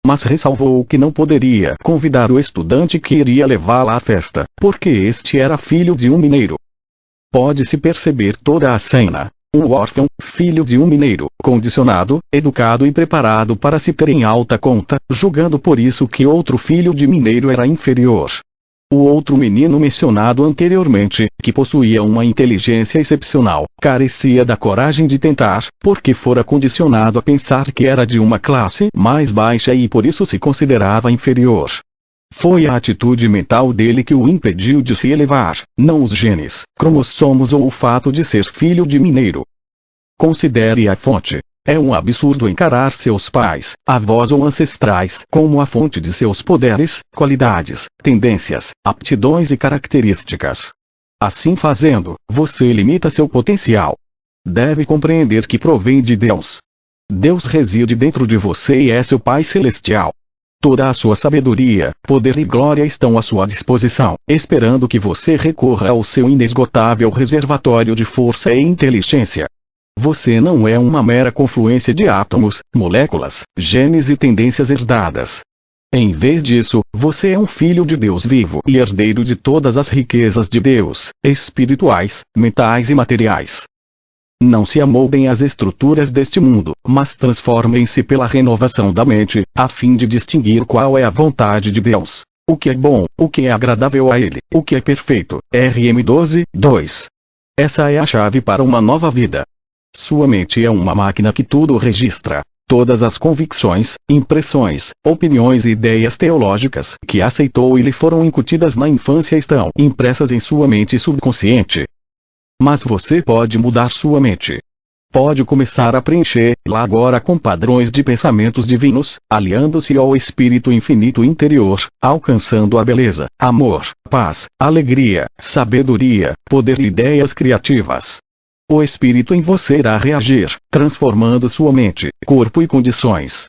Mas ressalvou que não poderia convidar o estudante que iria levá-la à festa, porque este era filho de um mineiro. Pode-se perceber toda a cena. Um órfão, filho de um mineiro, condicionado, educado e preparado para se ter em alta conta, julgando por isso que outro filho de mineiro era inferior. O outro menino mencionado anteriormente, que possuía uma inteligência excepcional, carecia da coragem de tentar, porque fora condicionado a pensar que era de uma classe mais baixa e por isso se considerava inferior. Foi a atitude mental dele que o impediu de se elevar, não os genes, cromossomos ou o fato de ser filho de mineiro. Considere a fonte. É um absurdo encarar seus pais, avós ou ancestrais como a fonte de seus poderes, qualidades, tendências, aptidões e características. Assim fazendo, você limita seu potencial. Deve compreender que provém de Deus. Deus reside dentro de você e é seu Pai Celestial. Toda a sua sabedoria, poder e glória estão à sua disposição, esperando que você recorra ao seu inesgotável reservatório de força e inteligência. Você não é uma mera confluência de átomos, moléculas, genes e tendências herdadas. Em vez disso, você é um filho de Deus vivo e herdeiro de todas as riquezas de Deus, espirituais, mentais e materiais. Não se amoldem às estruturas deste mundo, mas transformem-se pela renovação da mente, a fim de distinguir qual é a vontade de Deus, o que é bom, o que é agradável a Ele, o que é perfeito. RM 12, 2. Essa é a chave para uma nova vida. Sua mente é uma máquina que tudo registra. Todas as convicções, impressões, opiniões e ideias teológicas que aceitou e lhe foram incutidas na infância estão impressas em sua mente subconsciente. Mas você pode mudar sua mente. Pode começar a preencher-la agora com padrões de pensamentos divinos, aliando-se ao espírito infinito interior, alcançando a beleza, amor, paz, alegria, sabedoria, poder e ideias criativas. O espírito em você irá reagir, transformando sua mente, corpo e condições.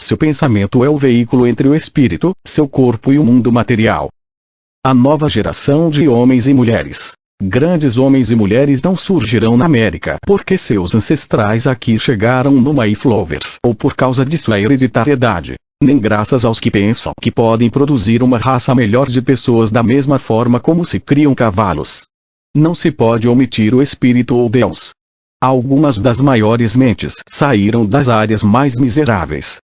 Seu pensamento é o veículo entre o espírito, seu corpo e o mundo material. A nova geração de homens e mulheres. Grandes homens e mulheres não surgirão na América porque seus ancestrais aqui chegaram no Mayflovers ou por causa de sua hereditariedade, nem graças aos que pensam que podem produzir uma raça melhor de pessoas da mesma forma como se criam cavalos. Não se pode omitir o espírito ou Deus. Algumas das maiores mentes saíram das áreas mais miseráveis.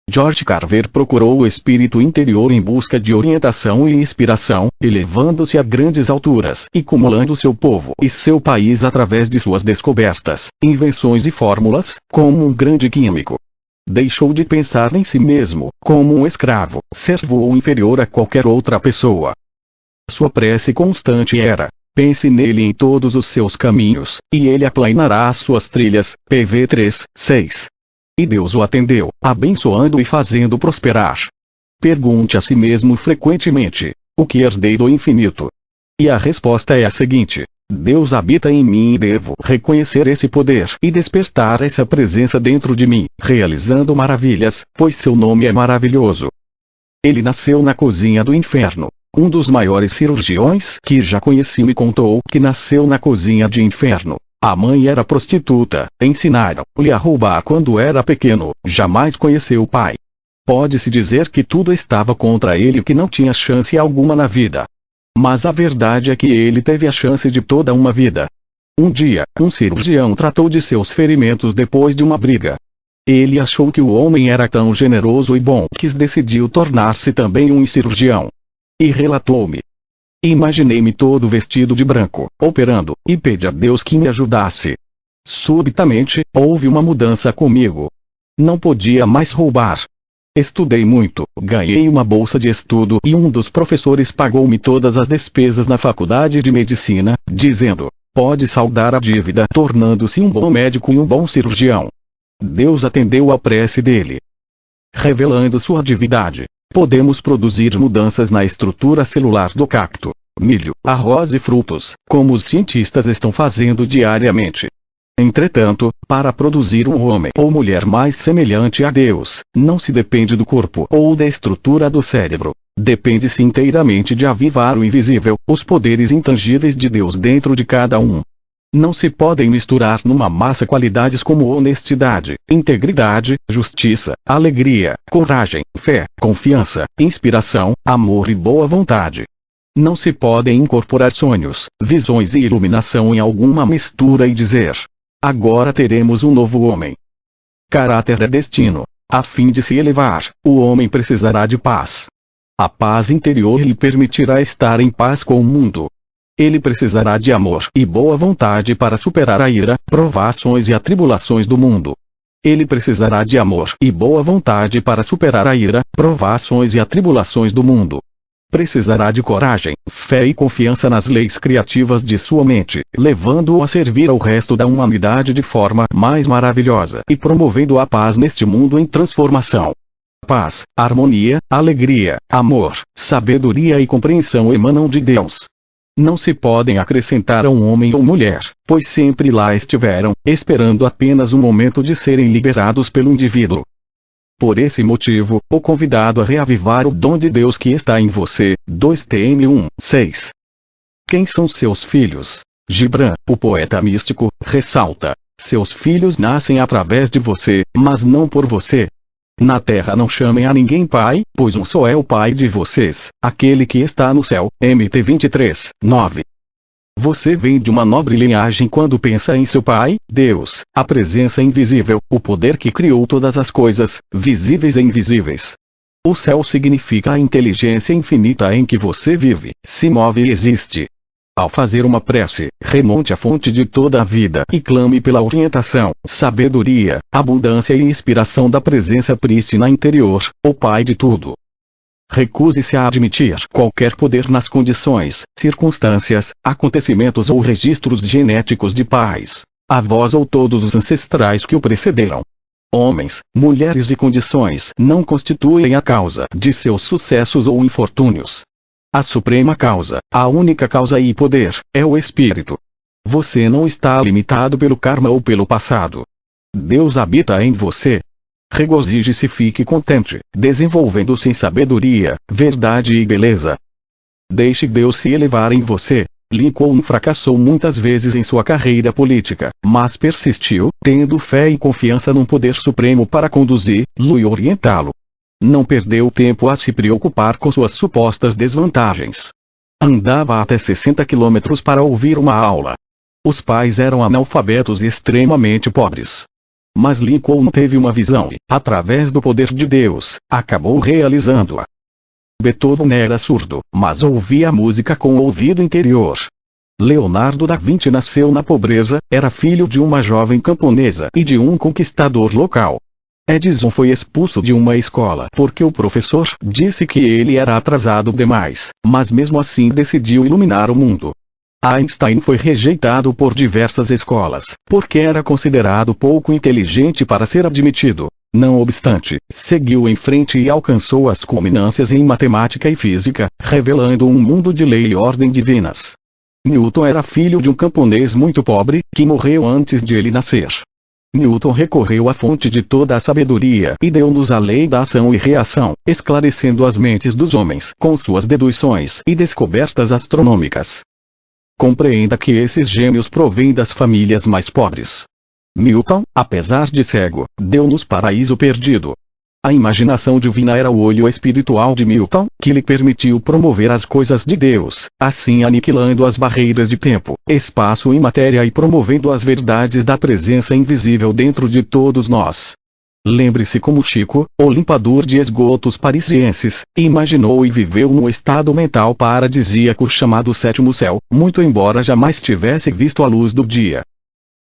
George Carver procurou o espírito interior em busca de orientação e inspiração, elevando-se a grandes alturas e cumulando seu povo e seu país através de suas descobertas, invenções e fórmulas, como um grande químico. Deixou de pensar em si mesmo, como um escravo, servo ou inferior a qualquer outra pessoa. Sua prece constante era: pense nele em todos os seus caminhos, e ele aplanará as suas trilhas. PV 3, 6. E Deus o atendeu, abençoando e fazendo prosperar. Pergunte a si mesmo frequentemente: o que herdei do infinito? E a resposta é a seguinte: Deus habita em mim e devo reconhecer esse poder e despertar essa presença dentro de mim, realizando maravilhas, pois seu nome é maravilhoso. Ele nasceu na cozinha do inferno. Um dos maiores cirurgiões que já conheci me contou que nasceu na cozinha de inferno. A mãe era prostituta, ensinaram-lhe a roubar quando era pequeno, jamais conheceu o pai. Pode-se dizer que tudo estava contra ele e que não tinha chance alguma na vida. Mas a verdade é que ele teve a chance de toda uma vida. Um dia, um cirurgião tratou de seus ferimentos depois de uma briga. Ele achou que o homem era tão generoso e bom que decidiu tornar-se também um cirurgião. E relatou-me: Imaginei-me todo vestido de branco, operando, e pedi a Deus que me ajudasse. Subitamente, houve uma mudança comigo. Não podia mais roubar. Estudei muito, ganhei uma bolsa de estudo e um dos professores pagou-me todas as despesas na faculdade de medicina, dizendo: pode saldar a dívida tornando-se um bom médico e um bom cirurgião. Deus atendeu à prece dele. Revelando sua divindade, podemos produzir mudanças na estrutura celular do cacto, milho, arroz e frutos, como os cientistas estão fazendo diariamente. Entretanto, para produzir um homem ou mulher mais semelhante a Deus, não se depende do corpo ou da estrutura do cérebro. Depende-se inteiramente de avivar o invisível, os poderes intangíveis de Deus dentro de cada um. Não se podem misturar numa massa qualidades como honestidade, integridade, justiça, alegria, coragem, fé, confiança, inspiração, amor e boa vontade. Não se podem incorporar sonhos, visões e iluminação em alguma mistura e dizer: agora teremos um novo homem. Caráter é destino. A fim de se elevar, o homem precisará de paz. A paz interior lhe permitirá estar em paz com o mundo. Ele precisará de amor e boa vontade para superar a ira, provações e atribulações do mundo. Ele precisará de amor e boa vontade para superar a ira, provações e atribulações do mundo. Precisará de coragem, fé e confiança nas leis criativas de sua mente, levando-o a servir ao resto da humanidade de forma mais maravilhosa e promovendo a paz neste mundo em transformação. Paz, harmonia, alegria, amor, sabedoria e compreensão emanam de Deus. Não se podem acrescentar a um homem ou mulher, pois sempre lá estiveram, esperando apenas um momento de serem liberados pelo indivíduo. Por esse motivo, o convidado a reavivar o dom de Deus que está em você, 2 Tim 1:6. Quem são seus filhos? Gibran, o poeta místico, ressalta: seus filhos nascem através de você, mas não por você. Na terra não chamem a ninguém pai, pois um só é o pai de vocês, aquele que está no céu. Mt 23:9. Você vem de uma nobre linhagem quando pensa em seu pai, Deus, a presença invisível, o poder que criou todas as coisas, visíveis e invisíveis. O céu significa a inteligência infinita em que você vive, se move e existe. Ao fazer uma prece, remonte à fonte de toda a vida e clame pela orientação, sabedoria, abundância e inspiração da presença prístina interior, o Pai de tudo. Recuse-se a admitir qualquer poder nas condições, circunstâncias, acontecimentos ou registros genéticos de pais, avós ou todos os ancestrais que o precederam. Homens, mulheres e condições não constituem a causa de seus sucessos ou infortúnios. A suprema causa, a única causa e poder, é o Espírito. Você não está limitado pelo karma ou pelo passado. Deus habita em você. Regozije-se e fique contente, desenvolvendo-se em sabedoria, verdade e beleza. Deixe Deus se elevar em você. Lincoln fracassou muitas vezes em sua carreira política, mas persistiu, tendo fé e confiança num poder supremo para conduzi-lo e orientá-lo. Não perdeu tempo a se preocupar com suas supostas desvantagens. Andava até 60 quilômetros para ouvir uma aula. Os pais eram analfabetos e extremamente pobres. Mas Lincoln teve uma visão e, através do poder de Deus, acabou realizando-a. Beethoven era surdo, mas ouvia a música com o ouvido interior. Leonardo da Vinci nasceu na pobreza, era filho de uma jovem camponesa e de um conquistador local. Edison foi expulso de uma escola porque o professor disse que ele era atrasado demais, mas mesmo assim decidiu iluminar o mundo. Einstein foi rejeitado por diversas escolas, porque era considerado pouco inteligente para ser admitido. Não obstante, seguiu em frente e alcançou as culminâncias em matemática e física, revelando um mundo de lei e ordem divinas. Newton era filho de um camponês muito pobre, que morreu antes de ele nascer. Newton recorreu à fonte de toda a sabedoria e deu-nos a lei da ação e reação, esclarecendo as mentes dos homens com suas deduções e descobertas astronômicas. Compreenda que esses gêmeos provêm das famílias mais pobres. Newton, apesar de cego, deu-nos paraíso perdido. A imaginação divina era o olho espiritual de Newton, que lhe permitiu promover as coisas de Deus, assim aniquilando as barreiras de tempo, espaço e matéria e promovendo as verdades da presença invisível dentro de todos nós. Lembre-se como Chico, o limpador de esgotos parisienses, imaginou e viveu no estado mental paradisíaco chamado sétimo céu, muito embora jamais tivesse visto a luz do dia.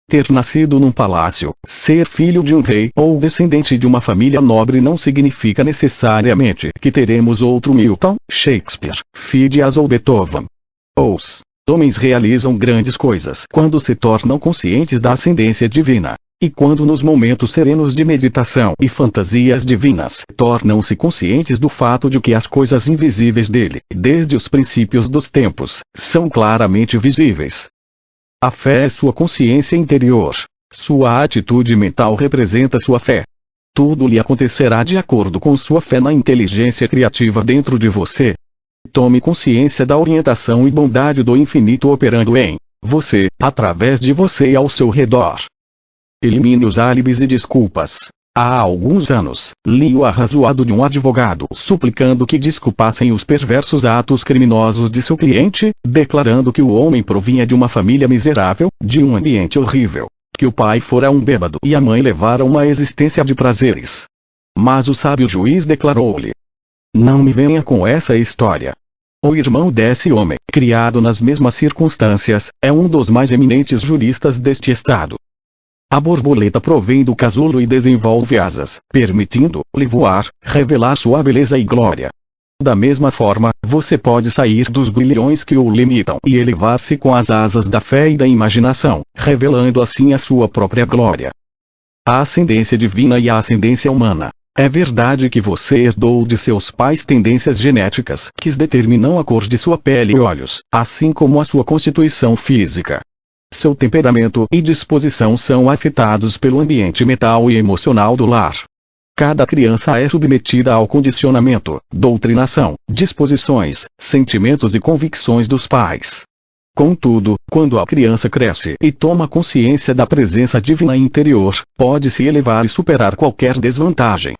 Ter nascido num palácio, ser filho de um rei ou descendente de uma família nobre não significa necessariamente que teremos outro Milton, Shakespeare, Phidias ou Beethoven. Os homens realizam grandes coisas quando se tornam conscientes da ascendência divina. E quando nos momentos serenos de meditação e fantasias divinas tornam-se conscientes do fato de que as coisas invisíveis dele, desde os princípios dos tempos, são claramente visíveis. A fé é sua consciência interior. Sua atitude mental representa sua fé. Tudo lhe acontecerá de acordo com sua fé na inteligência criativa dentro de você. Tome consciência da orientação e bondade do infinito operando em você, através de você e ao seu redor. Elimine os álibis e desculpas. Há alguns anos, li o arrazoado de um advogado suplicando que desculpassem os perversos atos criminosos de seu cliente, declarando que o homem provinha de uma família miserável, de um ambiente horrível, que o pai fora um bêbado e a mãe levara uma existência de prazeres. Mas o sábio juiz declarou-lhe: não me venha com essa história. O irmão desse homem, criado nas mesmas circunstâncias, é um dos mais eminentes juristas deste estado. A borboleta provém do casulo e desenvolve asas, permitindo-lhe voar, revelar sua beleza e glória. Da mesma forma, você pode sair dos grilhões que o limitam e elevar-se com as asas da fé e da imaginação, revelando assim a sua própria glória. A ascendência divina e a ascendência humana. É verdade que você herdou de seus pais tendências genéticas que determinam a cor de sua pele e olhos, assim como a sua constituição física. Seu temperamento e disposição são afetados pelo ambiente mental e emocional do lar. Cada criança é submetida ao condicionamento, doutrinação, disposições, sentimentos e convicções dos pais. Contudo, quando a criança cresce e toma consciência da presença divina interior, pode se elevar e superar qualquer desvantagem.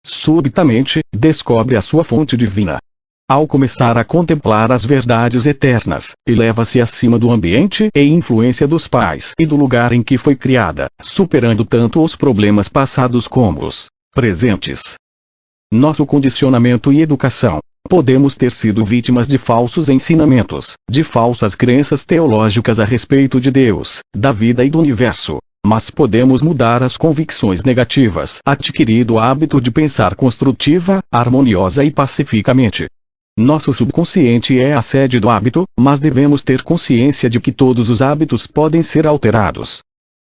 Subitamente, descobre a sua fonte divina. Ao começar a contemplar as verdades eternas, eleva-se acima do ambiente e influência dos pais e do lugar em que foi criada, superando tanto os problemas passados como os presentes. Nosso condicionamento e educação. Podemos ter sido vítimas de falsos ensinamentos, de falsas crenças teológicas a respeito de Deus, da vida e do universo. Mas podemos mudar as convicções negativas, adquirindo o hábito de pensar construtiva, harmoniosa e pacificamente. Nosso subconsciente é a sede do hábito, mas devemos ter consciência de que todos os hábitos podem ser alterados.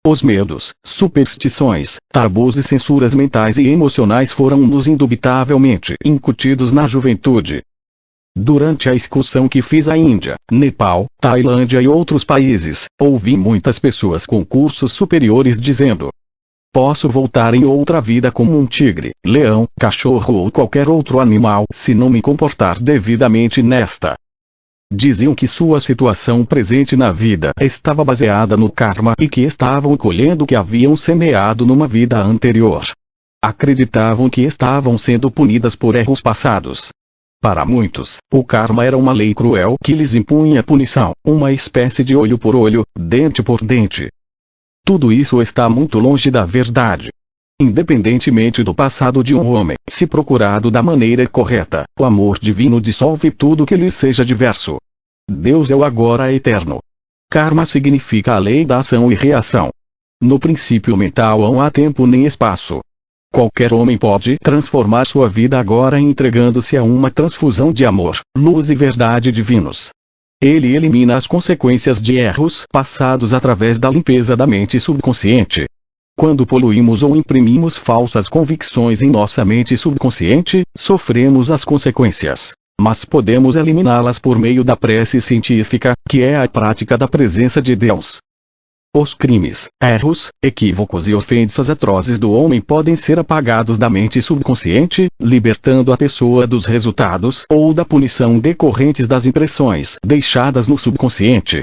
Os medos, superstições, tabus e censuras mentais e emocionais foram-nos indubitavelmente incutidos na juventude. Durante a excursão que fiz à Índia, Nepal, Tailândia e outros países, ouvi muitas pessoas com cursos superiores dizendo: posso voltar em outra vida como um tigre, leão, cachorro ou qualquer outro animal se não me comportar devidamente nesta. Diziam que sua situação presente na vida estava baseada no karma e que estavam colhendo o que haviam semeado numa vida anterior. Acreditavam que estavam sendo punidas por erros passados. Para muitos, o karma era uma lei cruel que lhes impunha punição, uma espécie de olho por olho, dente por dente. Tudo isso está muito longe da verdade. Independentemente do passado de um homem, se procurado da maneira correta, o amor divino dissolve tudo que lhe seja diverso. Deus é o agora eterno. Karma significa a lei da ação e reação. No princípio mental não há tempo nem espaço. Qualquer homem pode transformar sua vida agora entregando-se a uma transfusão de amor, luz e verdade divinos. Ele elimina as consequências de erros passados através da limpeza da mente subconsciente. Quando poluímos ou imprimimos falsas convicções em nossa mente subconsciente, sofremos as consequências. Mas podemos eliminá-las por meio da prece científica, que é a prática da presença de Deus. Os crimes, erros, equívocos e ofensas atrozes do homem podem ser apagados da mente subconsciente, libertando a pessoa dos resultados ou da punição decorrentes das impressões deixadas no subconsciente.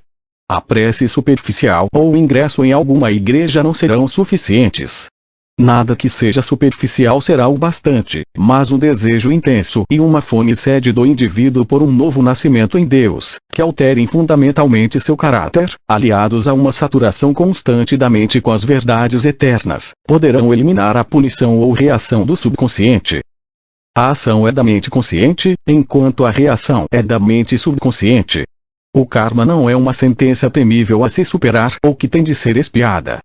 A prece superficial ou o ingresso em alguma igreja não serão suficientes. Nada que seja superficial será o bastante, mas um desejo intenso e uma fome e sede do indivíduo por um novo nascimento em Deus, que alterem fundamentalmente seu caráter, aliados a uma saturação constante da mente com as verdades eternas, poderão eliminar a punição ou reação do subconsciente. A ação é da mente consciente, enquanto a reação é da mente subconsciente. O karma não é uma sentença temível a se superar ou que tem de ser expiada.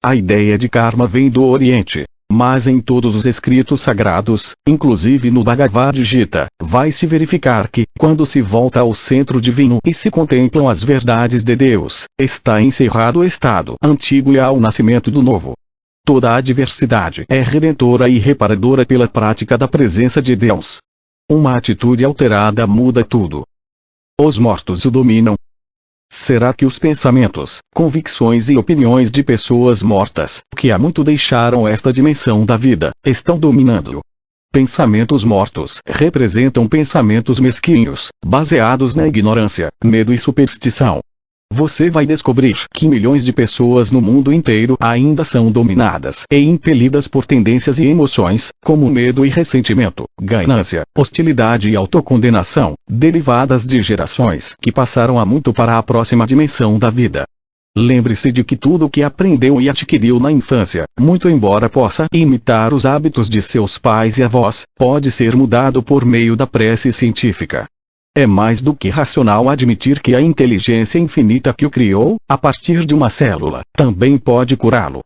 A ideia de karma vem do Oriente, mas em todos os escritos sagrados, inclusive no Bhagavad Gita, vai-se verificar que, quando se volta ao centro divino e se contemplam as verdades de Deus, está encerrado o estado antigo e há o nascimento do novo. Toda a adversidade é redentora e reparadora pela prática da presença de Deus. Uma atitude alterada muda tudo. Os mortos o dominam. Será que os pensamentos, convicções e opiniões de pessoas mortas, que há muito deixaram esta dimensão da vida, estão dominando? Pensamentos mortos representam pensamentos mesquinhos, baseados na ignorância, medo e superstição. Você vai descobrir que milhões de pessoas no mundo inteiro ainda são dominadas e impelidas por tendências e emoções, como medo e ressentimento, ganância, hostilidade e autocondenação, derivadas de gerações que passaram há muito para a próxima dimensão da vida. Lembre-se de que tudo o que aprendeu e adquiriu na infância, muito embora possa imitar os hábitos de seus pais e avós, pode ser mudado por meio da prece científica. É mais do que racional admitir que a inteligência infinita que o criou, a partir de uma célula, também pode curá-lo.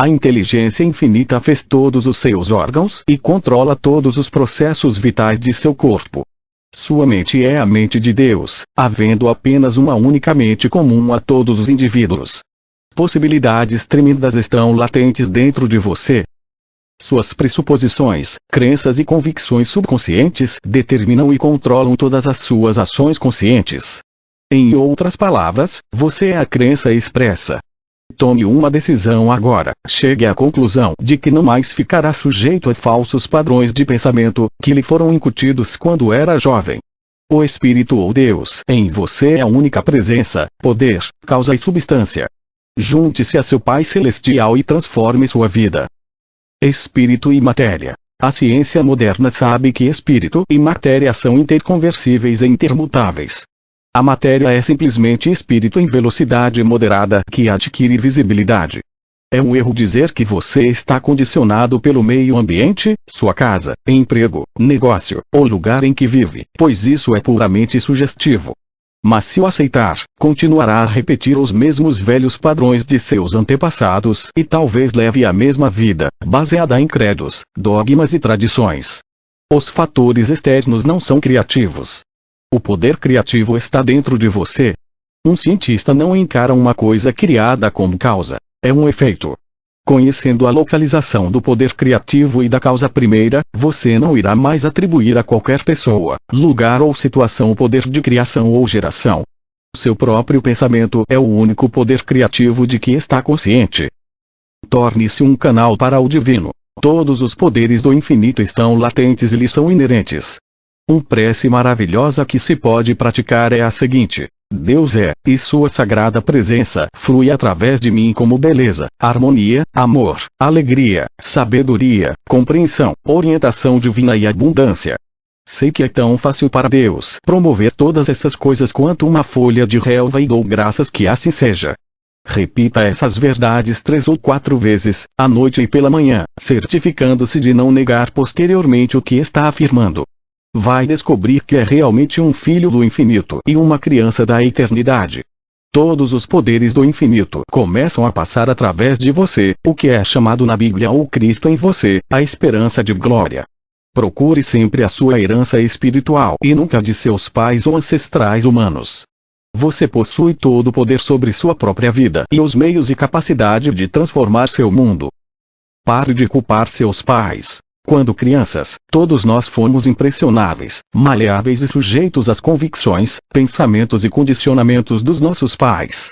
A inteligência infinita fez todos os seus órgãos e controla todos os processos vitais de seu corpo. Sua mente é a mente de Deus, havendo apenas uma única mente comum a todos os indivíduos. Possibilidades tremendas estão latentes dentro de você. Suas pressuposições, crenças e convicções subconscientes determinam e controlam todas as suas ações conscientes. Em outras palavras, você é a crença expressa. Tome uma decisão agora, chegue à conclusão de que não mais ficará sujeito a falsos padrões de pensamento que lhe foram incutidos quando era jovem. O Espírito ou Deus em você é a única presença, poder, causa e substância. Junte-se a seu Pai Celestial e transforme sua vida. Espírito e matéria. A ciência moderna sabe que espírito e matéria são interconversíveis e intermutáveis. A matéria é simplesmente espírito em velocidade moderada que adquire visibilidade. É um erro dizer que você está condicionado pelo meio ambiente, sua casa, emprego, negócio, ou lugar em que vive, pois isso é puramente sugestivo. Mas se o aceitar, continuará a repetir os mesmos velhos padrões de seus antepassados e talvez leve a mesma vida, baseada em credos, dogmas e tradições. Os fatores externos não são criativos. O poder criativo está dentro de você. Um cientista não encara uma coisa criada como causa, é um efeito. Conhecendo a localização do poder criativo e da causa primeira, você não irá mais atribuir a qualquer pessoa, lugar ou situação o poder de criação ou geração. Seu próprio pensamento é o único poder criativo de que está consciente. Torne-se um canal para o divino. Todos os poderes do infinito estão latentes e lhe são inerentes. Uma prece maravilhosa que se pode praticar é a seguinte: Deus é, e sua sagrada presença flui através de mim como beleza, harmonia, amor, alegria, sabedoria, compreensão, orientação divina e abundância. Sei que é tão fácil para Deus promover todas essas coisas quanto uma folha de relva e dou graças que assim seja. Repita essas verdades 3 ou 4 vezes, à noite e pela manhã, certificando-se de não negar posteriormente o que está afirmando. Vai descobrir que é realmente um filho do infinito e uma criança da eternidade. Todos os poderes do infinito começam a passar através de você, o que é chamado na Bíblia o Cristo em você, a esperança de glória. Procure sempre a sua herança espiritual e nunca de seus pais ou ancestrais humanos. Você possui todo o poder sobre sua própria vida e os meios e capacidade de transformar seu mundo. Pare de culpar seus pais. Quando crianças, todos nós fomos impressionáveis, maleáveis e sujeitos às convicções, pensamentos e condicionamentos dos nossos pais.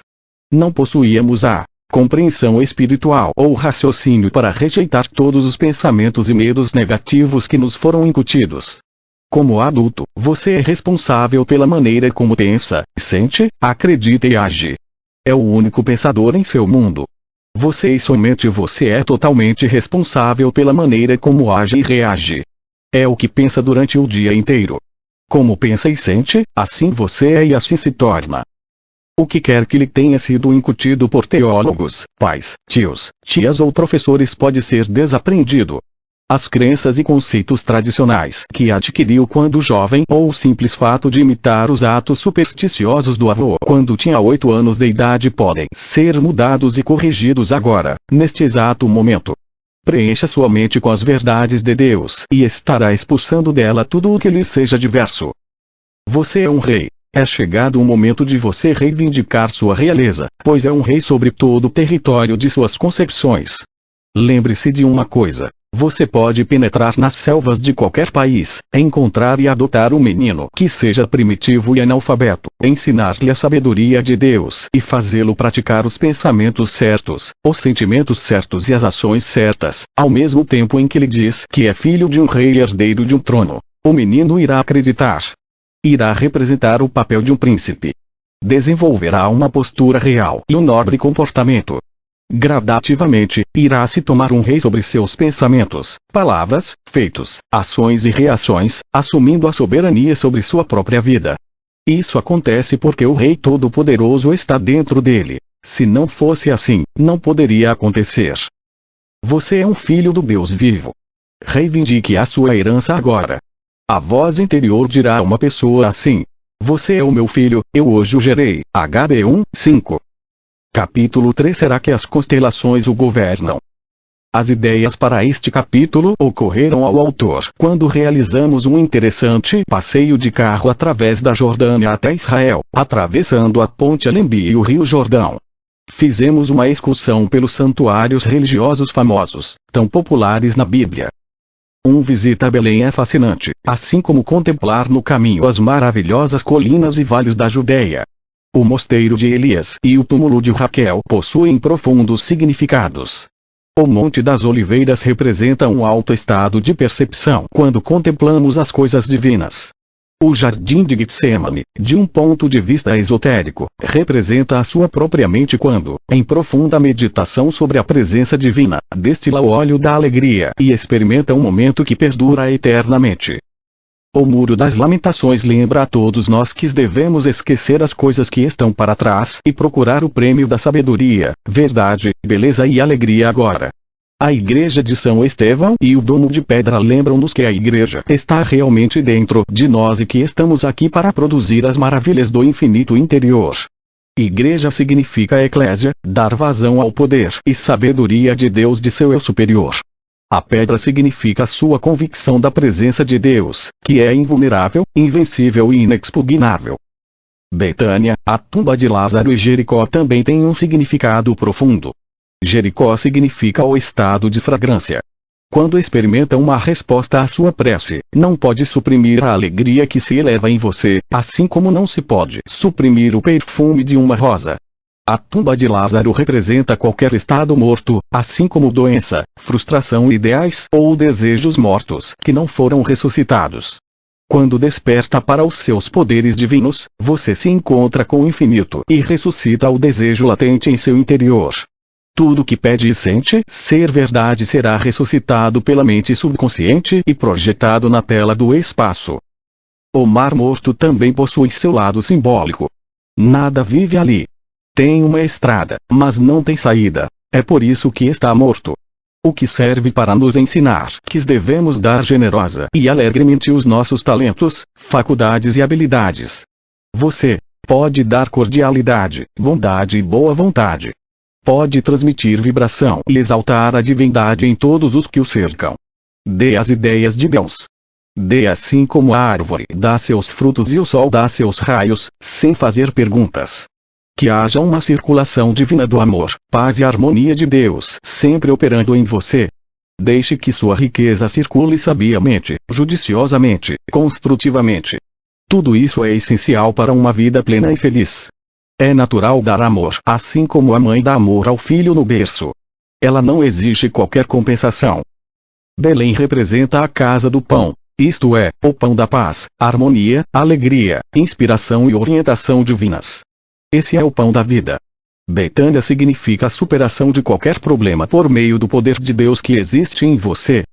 Não possuíamos a compreensão espiritual ou raciocínio para rejeitar todos os pensamentos e medos negativos que nos foram incutidos. Como adulto, você é responsável pela maneira como pensa, sente, acredita e age. É o único pensador em seu mundo. Você e somente você é totalmente responsável pela maneira como age e reage. É o que pensa durante o dia inteiro. Como pensa e sente, assim você é e assim se torna. O que quer que lhe tenha sido incutido por teólogos, pais, tios, tias ou professores pode ser desaprendido. As crenças e conceitos tradicionais que adquiriu quando jovem ou o simples fato de imitar os atos supersticiosos do avô quando tinha 8 anos de idade podem ser mudados e corrigidos agora, neste exato momento. Preencha sua mente com as verdades de Deus e estará expulsando dela tudo o que lhe seja diverso. Você é um rei. É chegado o momento de você reivindicar sua realeza, pois é um rei sobre todo o território de suas concepções. Lembre-se de uma coisa. Você pode penetrar nas selvas de qualquer país, encontrar e adotar um menino que seja primitivo e analfabeto, ensinar-lhe a sabedoria de Deus e fazê-lo praticar os pensamentos certos, os sentimentos certos e as ações certas, ao mesmo tempo em que lhe diz que é filho de um rei e herdeiro de um trono. O menino irá acreditar. Irá representar o papel de um príncipe. Desenvolverá uma postura real e um nobre comportamento. Gradativamente, irá se tomar um rei sobre seus pensamentos, palavras, feitos, ações e reações, assumindo a soberania sobre sua própria vida. Isso acontece porque o Rei Todo-Poderoso está dentro dele. Se não fosse assim, não poderia acontecer. Você é um filho do Deus vivo. Reivindique a sua herança agora. A voz interior dirá a uma pessoa assim: você é o meu filho, eu hoje o gerei. HB 1:5. Capítulo 3. Será que as constelações o governam? As ideias para este capítulo ocorreram ao autor quando realizamos um interessante passeio de carro através da Jordânia até Israel, atravessando a ponte Alembi e o Rio Jordão. Fizemos uma excursão pelos santuários religiosos famosos, tão populares na Bíblia. Visita a Belém é fascinante, assim como contemplar no caminho as maravilhosas colinas e vales da Judéia. O mosteiro de Elias e o túmulo de Raquel possuem profundos significados. O Monte das Oliveiras representa um alto estado de percepção quando contemplamos as coisas divinas. O Jardim de Getsemane, de um ponto de vista esotérico, representa a sua própria mente quando, em profunda meditação sobre a presença divina, destila o óleo da alegria e experimenta um momento que perdura eternamente. O Muro das Lamentações lembra a todos nós que devemos esquecer as coisas que estão para trás e procurar o prêmio da sabedoria, verdade, beleza e alegria agora. A igreja de São Estevão e o domo de pedra lembram-nos que a igreja está realmente dentro de nós e que estamos aqui para produzir as maravilhas do infinito interior. Igreja significa eclésia, dar vazão ao poder e sabedoria de Deus de seu eu superior. A pedra significa sua convicção da presença de Deus, que é invulnerável, invencível e inexpugnável. Betânia, a tumba de Lázaro e Jericó também têm um significado profundo. Jericó significa o estado de fragrância. Quando experimenta uma resposta à sua prece, não pode suprimir a alegria que se eleva em você, assim como não se pode suprimir o perfume de uma rosa. A tumba de Lázaro representa qualquer estado morto, assim como doença, frustração e ideais ou desejos mortos que não foram ressuscitados. Quando desperta para os seus poderes divinos, você se encontra com o infinito e ressuscita o desejo latente em seu interior. Tudo que pede e sente ser verdade será ressuscitado pela mente subconsciente e projetado na tela do espaço. O Mar Morto também possui seu lado simbólico. Nada vive ali. Tem uma estrada, mas não tem saída. É por isso que está morto. O que serve para nos ensinar que devemos dar generosa e alegremente os nossos talentos, faculdades e habilidades. Você pode dar cordialidade, bondade e boa vontade. Pode transmitir vibração e exaltar a divindade em todos os que o cercam. Dê as ideias de Deus. Dê assim como a árvore dá seus frutos e o sol dá seus raios, sem fazer perguntas. Que haja uma circulação divina do amor, paz e harmonia de Deus sempre operando em você. Deixe que sua riqueza circule sabiamente, judiciosamente, construtivamente. Tudo isso é essencial para uma vida plena e feliz. É natural dar amor, assim como a mãe dá amor ao filho no berço. Ela não exige qualquer compensação. Belém representa a casa do pão, isto é, o pão da paz, harmonia, alegria, inspiração e orientação divinas. Esse é o pão da vida. Betânia significa a superação de qualquer problema por meio do poder de Deus que existe em você.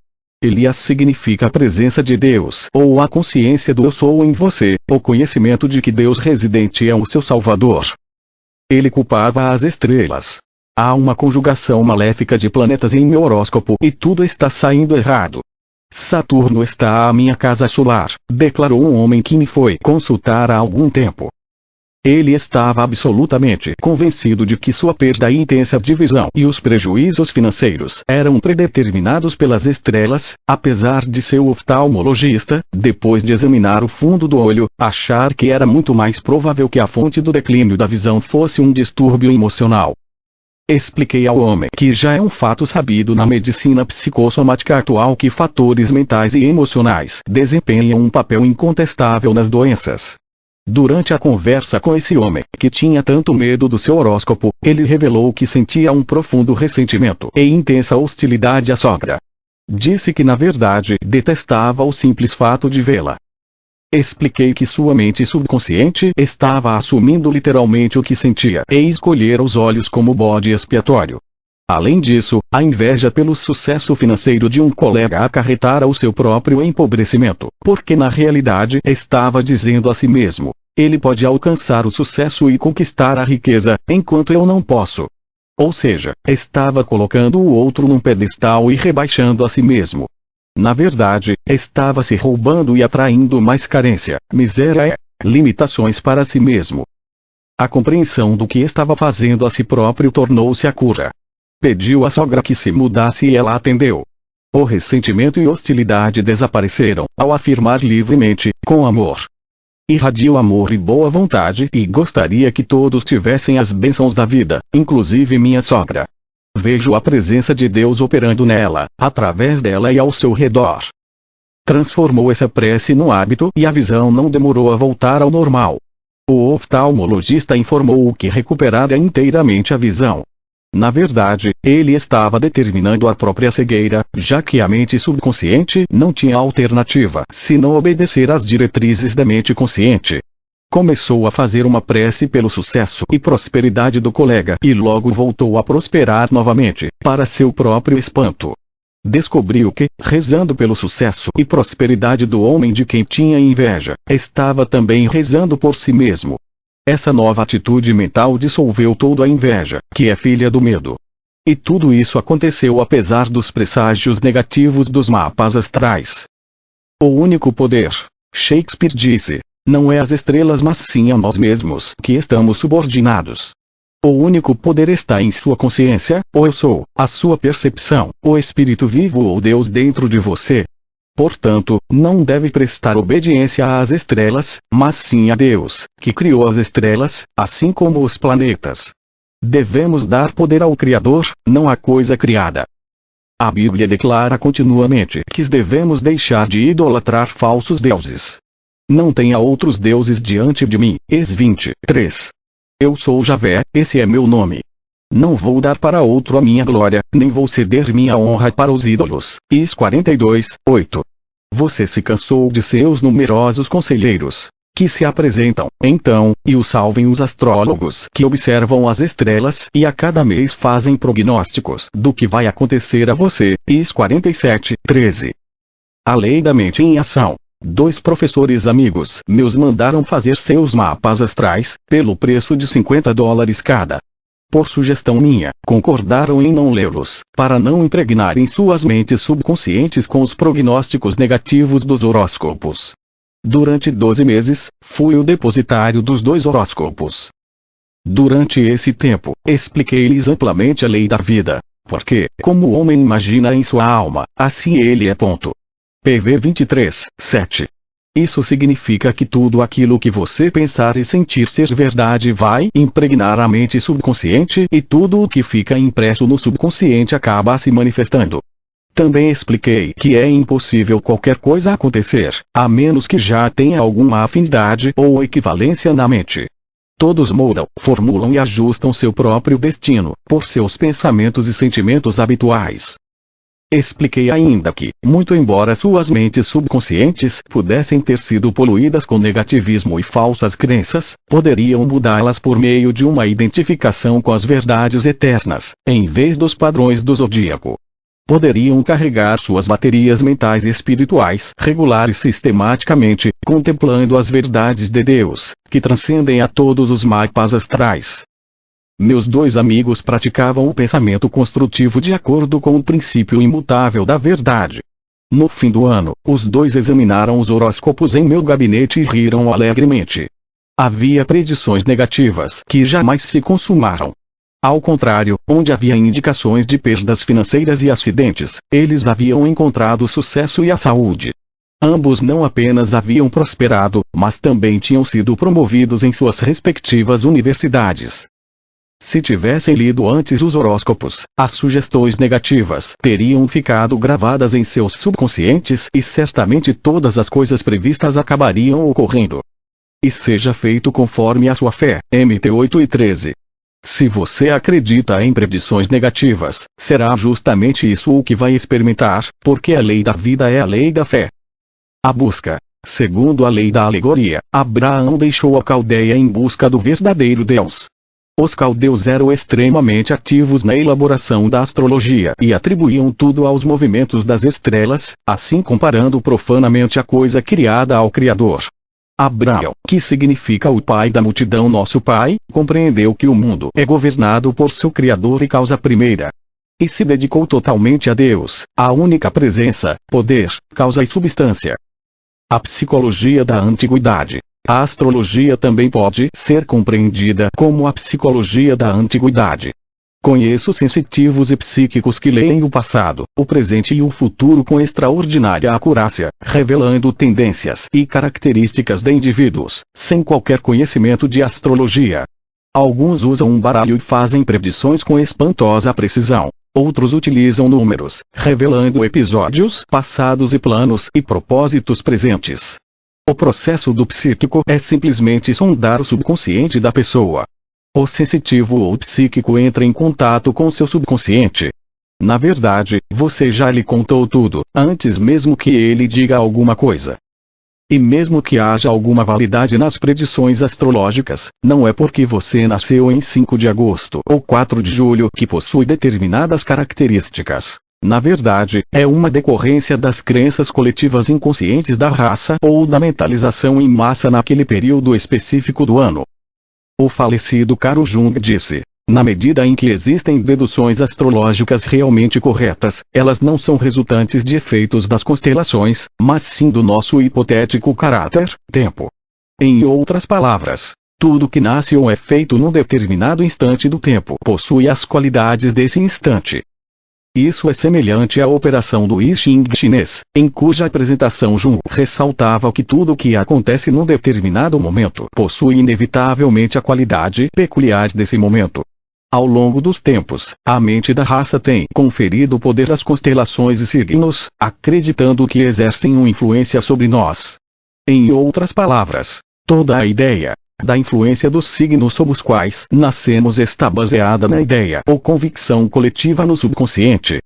Elias significa a presença de Deus ou a consciência do Eu Sou em você, o conhecimento de que Deus residente é o seu Salvador. Ele culpava as estrelas. Há uma conjugação maléfica de planetas em meu horóscopo e tudo está saindo errado. Saturno está à minha casa solar, declarou um homem que me foi consultar há algum tempo. Ele estava absolutamente convencido de que sua perda e intensa divisão e os prejuízos financeiros eram predeterminados pelas estrelas, apesar de seu oftalmologista, depois de examinar o fundo do olho, achar que era muito mais provável que a fonte do declínio da visão fosse um distúrbio emocional. Expliquei ao homem que já é um fato sabido na medicina psicossomática atual que fatores mentais e emocionais desempenham um papel incontestável nas doenças. Durante a conversa com esse homem, que tinha tanto medo do seu horóscopo, ele revelou que sentia um profundo ressentimento e intensa hostilidade à sogra. Disse que na verdade detestava o simples fato de vê-la. Expliquei que sua mente subconsciente estava assumindo literalmente o que sentia e escolhera os olhos como bode expiatório. Além disso, a inveja pelo sucesso financeiro de um colega acarretara o seu próprio empobrecimento, porque na realidade estava dizendo a si mesmo: ele pode alcançar o sucesso e conquistar a riqueza, enquanto eu não posso. Ou seja, estava colocando o outro num pedestal e rebaixando a si mesmo. Na verdade, estava se roubando e atraindo mais carência, miséria e limitações para si mesmo. A compreensão do que estava fazendo a si próprio tornou-se a cura. Pediu à sogra que se mudasse e ela atendeu. O ressentimento e hostilidade desapareceram ao afirmar livremente, com amor. Irradio amor e boa vontade e gostaria que todos tivessem as bênçãos da vida, inclusive minha sogra. Vejo a presença de Deus operando nela, através dela e ao seu redor. Transformou essa prece num hábito e a visão não demorou a voltar ao normal. O oftalmologista informou que recuperara inteiramente a visão. Na verdade, ele estava determinando a própria cegueira, já que a mente subconsciente não tinha alternativa senão obedecer às diretrizes da mente consciente. Começou a fazer uma prece pelo sucesso e prosperidade do colega e logo voltou a prosperar novamente, para seu próprio espanto. Descobriu que, rezando pelo sucesso e prosperidade do homem de quem tinha inveja, estava também rezando por si mesmo. Essa nova atitude mental dissolveu toda a inveja, que é filha do medo. E tudo isso aconteceu apesar dos presságios negativos dos mapas astrais. O único poder, Shakespeare disse, não é as estrelas mas sim a nós mesmos que estamos subordinados. O único poder está em sua consciência, o Eu Sou, a sua percepção, o Espírito vivo ou Deus dentro de você. Portanto, não deve prestar obediência às estrelas, mas sim a Deus, que criou as estrelas, assim como os planetas. Devemos dar poder ao Criador, não à coisa criada. A Bíblia declara continuamente que devemos deixar de idolatrar falsos deuses. Não tenha outros deuses diante de mim. Ex 23. Eu sou Javé, esse é meu nome. Não vou dar para outro a minha glória, nem vou ceder minha honra para os ídolos. Is 42, 8. Você se cansou de seus numerosos conselheiros, que se apresentam, então, e o salvem os astrólogos que observam as estrelas e a cada mês fazem prognósticos do que vai acontecer a você. Is 47, 13. A lei da mente em ação. 2 professores amigos meus mandaram fazer seus mapas astrais, pelo preço de $50 cada. Por sugestão minha, concordaram em não lê-los, para não impregnarem suas mentes subconscientes com os prognósticos negativos dos horóscopos. Durante 12 meses, fui o depositário dos 2 horóscopos. Durante esse tempo, expliquei-lhes amplamente a lei da vida, porque, como o homem imagina em sua alma, assim ele é. PV 23, 7. Isso significa que tudo aquilo que você pensar e sentir ser verdade vai impregnar a mente subconsciente e tudo o que fica impresso no subconsciente acaba se manifestando. Também expliquei que é impossível qualquer coisa acontecer, a menos que já tenha alguma afinidade ou equivalência na mente. Todos moldam, formulam e ajustam seu próprio destino, por seus pensamentos e sentimentos habituais. Expliquei ainda que, muito embora suas mentes subconscientes pudessem ter sido poluídas com negativismo e falsas crenças, poderiam mudá-las por meio de uma identificação com as verdades eternas, em vez dos padrões do zodíaco. Poderiam carregar suas baterias mentais e espirituais regular e sistematicamente, contemplando as verdades de Deus, que transcendem a todos os mapas astrais. Meus dois amigos praticavam o pensamento construtivo de acordo com o princípio imutável da verdade. No fim do ano, os dois examinaram os horóscopos em meu gabinete e riram alegremente. Havia predições negativas que jamais se consumaram. Ao contrário, onde havia indicações de perdas financeiras e acidentes, eles haviam encontrado o sucesso e a saúde. Ambos não apenas haviam prosperado, mas também tinham sido promovidos em suas respectivas universidades. Se tivessem lido antes os horóscopos, as sugestões negativas teriam ficado gravadas em seus subconscientes e certamente todas as coisas previstas acabariam ocorrendo. E seja feito conforme a sua fé. MT 8 e 13. Se você acredita em predições negativas, será justamente isso o que vai experimentar, porque a lei da vida é a lei da fé. A busca. Segundo a lei da alegoria, Abraão deixou a Caldeia em busca do verdadeiro Deus. Os caldeus eram extremamente ativos na elaboração da astrologia e atribuíam tudo aos movimentos das estrelas, assim comparando profanamente a coisa criada ao Criador. Abraão, que significa o pai da multidão, nosso pai, compreendeu que o mundo é governado por seu Criador e causa primeira. E se dedicou totalmente a Deus, a única presença, poder, causa e substância. A psicologia da antiguidade. A astrologia também pode ser compreendida como a psicologia da antiguidade. Conheço sensitivos e psíquicos que leem o passado, o presente e o futuro com extraordinária acurácia, revelando tendências e características de indivíduos, sem qualquer conhecimento de astrologia. Alguns usam um baralho e fazem predições com espantosa precisão. Outros utilizam números, revelando episódios passados e planos e propósitos presentes. O processo do psíquico é simplesmente sondar o subconsciente da pessoa. O sensitivo ou psíquico entra em contato com seu subconsciente. Na verdade, você já lhe contou tudo, antes mesmo que ele diga alguma coisa. E mesmo que haja alguma validade nas predições astrológicas, não é porque você nasceu em 5 de agosto ou 4 de julho que possui determinadas características. Na verdade, é uma decorrência das crenças coletivas inconscientes da raça ou da mentalização em massa naquele período específico do ano. O falecido Carl Jung disse: na medida em que existem deduções astrológicas realmente corretas, elas não são resultantes de efeitos das constelações, mas sim do nosso hipotético caráter, tempo. Em outras palavras, tudo que nasce ou é feito num determinado instante do tempo possui as qualidades desse instante. Isso é semelhante à operação do I Ching chinês, em cuja apresentação Jung ressaltava que tudo o que acontece num determinado momento possui inevitavelmente a qualidade peculiar desse momento. Ao longo dos tempos, a mente da raça tem conferido poder às constelações e signos, acreditando que exercem uma influência sobre nós. Em outras palavras, toda a ideia da influência dos signos sob os quais nascemos está baseada na ideia ou convicção coletiva no subconsciente.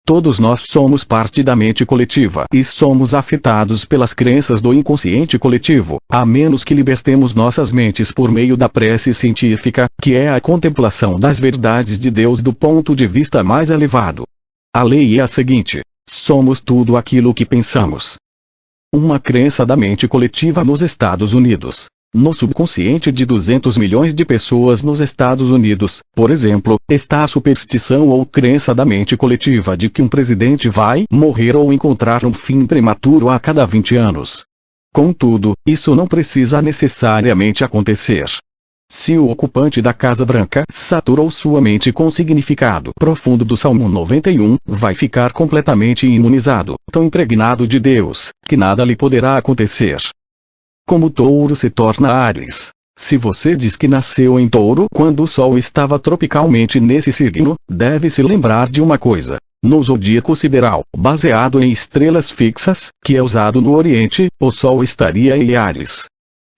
Todos nós somos parte da mente coletiva e somos afetados pelas crenças do inconsciente coletivo, a menos que libertemos nossas mentes por meio da prece científica, que é a contemplação das verdades de Deus do ponto de vista mais elevado. A lei é a seguinte: somos tudo aquilo que pensamos. Uma crença da mente coletiva nos Estados Unidos. No subconsciente de 200 milhões de pessoas nos Estados Unidos, por exemplo, está a superstição ou crença da mente coletiva de que um presidente vai morrer ou encontrar um fim prematuro a cada 20 anos. Contudo, isso não precisa necessariamente acontecer. Se o ocupante da Casa Branca saturou sua mente com o significado profundo do Salmo 91, vai ficar completamente imunizado, tão impregnado de Deus, que nada lhe poderá acontecer. Como Touro se torna Áries. Se você diz que nasceu em Touro quando o Sol estava tropicalmente nesse signo, deve se lembrar de uma coisa. No zodíaco sideral, baseado em estrelas fixas, que é usado no Oriente, o Sol estaria em Áries.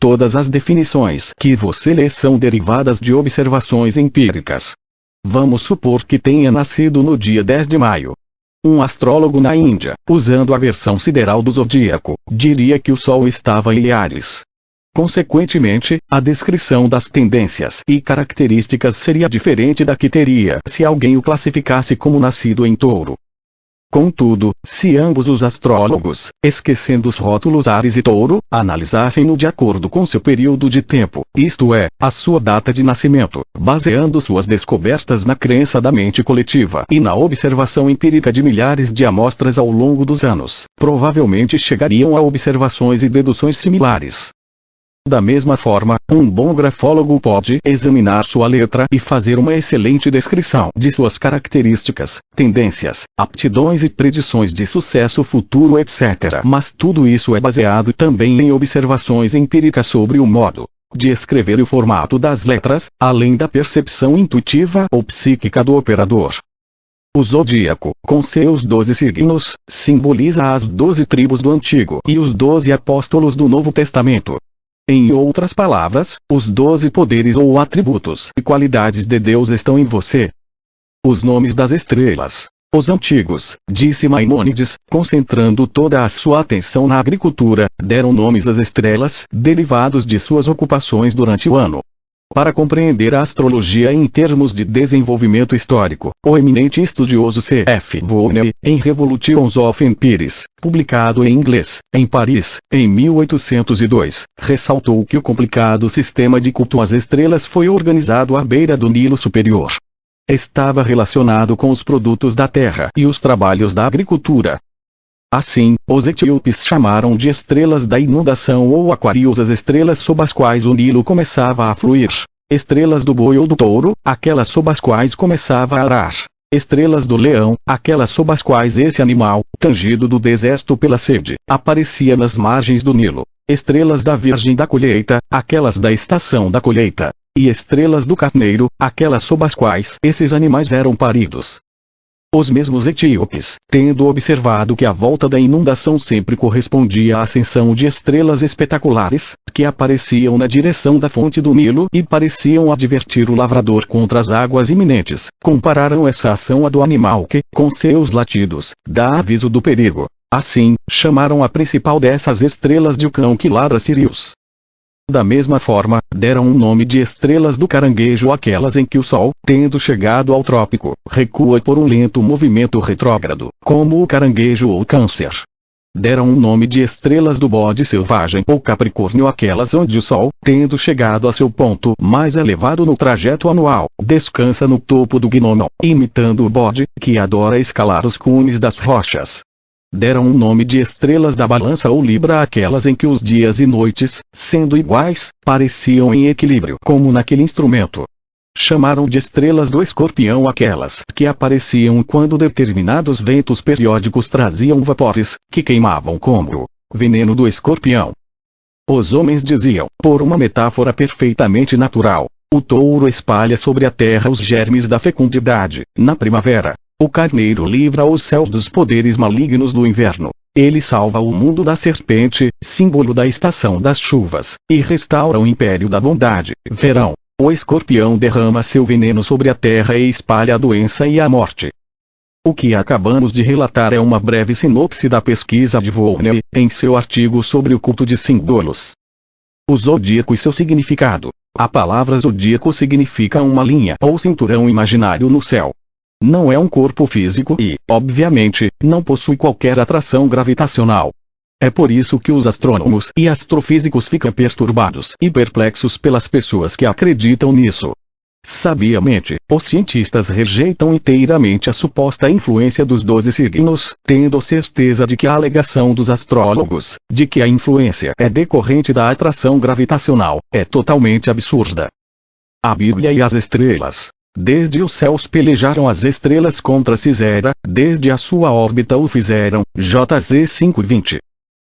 Todas as definições que você lê são derivadas de observações empíricas. Vamos supor que tenha nascido no dia 10 de maio. Um astrólogo na Índia, usando a versão sideral do zodíaco, diria que o Sol estava em Áries. Consequentemente, a descrição das tendências e características seria diferente da que teria se alguém o classificasse como nascido em Touro. Contudo, se ambos os astrólogos, esquecendo os rótulos Áries e Touro, analisassem-no de acordo com seu período de tempo, isto é, a sua data de nascimento, baseando suas descobertas na crença da mente coletiva e na observação empírica de milhares de amostras ao longo dos anos, provavelmente chegariam a observações e deduções similares. Da mesma forma, um bom grafólogo pode examinar sua letra e fazer uma excelente descrição de suas características, tendências, aptidões e predições de sucesso futuro, etc. Mas tudo isso é baseado também em observações empíricas sobre o modo de escrever e o formato das letras, além da percepção intuitiva ou psíquica do operador. O zodíaco, com seus 12 signos, simboliza as 12 tribos do Antigo e os 12 apóstolos do Novo Testamento. Em outras palavras, os 12 poderes ou atributos e qualidades de Deus estão em você. Os nomes das estrelas. Os antigos, disse Maimônides, concentrando toda a sua atenção na agricultura, deram nomes às estrelas, derivados de suas ocupações durante o ano. Para compreender a astrologia em termos de desenvolvimento histórico, o eminente estudioso C.F. Volney, em Revolutions of Empires, publicado em inglês, em Paris, em 1802, ressaltou que o complicado sistema de culto às estrelas foi organizado à beira do Nilo Superior. Estava relacionado com os produtos da terra e os trabalhos da agricultura. Assim, os etíopes chamaram de estrelas da inundação ou aquários as estrelas sob as quais o Nilo começava a fluir. Estrelas do boi ou do touro, aquelas sob as quais começava a arar. Estrelas do leão, aquelas sob as quais esse animal, tangido do deserto pela sede, aparecia nas margens do Nilo. Estrelas da virgem da colheita, aquelas da estação da colheita. E estrelas do carneiro, aquelas sob as quais esses animais eram paridos. Os mesmos etíopes, tendo observado que a volta da inundação sempre correspondia à ascensão de estrelas espetaculares, que apareciam na direção da fonte do Nilo e pareciam advertir o lavrador contra as águas iminentes, compararam essa ação à do animal que, com seus latidos, dá aviso do perigo. Assim, chamaram a principal dessas estrelas de o cão que ladra Sirius. Da mesma forma, deram um nome de estrelas do caranguejo àquelas em que o Sol, tendo chegado ao trópico, recua por um lento movimento retrógrado, como o caranguejo ou Câncer. Deram um nome de estrelas do bode selvagem ou Capricórnio àquelas onde o Sol, tendo chegado a seu ponto mais elevado no trajeto anual, descansa no topo do gnomo, imitando o bode, que adora escalar os cumes das rochas. Deram um nome de estrelas da balança ou Libra àquelas em que os dias e noites, sendo iguais, pareciam em equilíbrio como naquele instrumento. Chamaram de estrelas do escorpião aquelas que apareciam quando determinados ventos periódicos traziam vapores, que queimavam como o veneno do escorpião. Os homens diziam, por uma metáfora perfeitamente natural, o touro espalha sobre a terra os germes da fecundidade, na primavera. O carneiro livra os céus dos poderes malignos do inverno. Ele salva o mundo da serpente, símbolo da estação das chuvas, e restaura o império da bondade, verão. O escorpião derrama seu veneno sobre a terra e espalha a doença e a morte. O que acabamos de relatar é uma breve sinopse da pesquisa de Volney, em seu artigo sobre o culto de símbolos. O zodíaco e seu significado. A palavra zodíaco significa uma linha ou cinturão imaginário no céu. Não é um corpo físico e, obviamente, não possui qualquer atração gravitacional. É por isso que os astrônomos e astrofísicos ficam perturbados e perplexos pelas pessoas que acreditam nisso. Sabiamente, os cientistas rejeitam inteiramente a suposta influência dos 12 signos, tendo certeza de que a alegação dos astrólogos, de que a influência é decorrente da atração gravitacional, é totalmente absurda. A Bíblia e as estrelas. Desde os céus pelejaram as estrelas contra Cisera, desde a sua órbita o fizeram, JZ 5:20.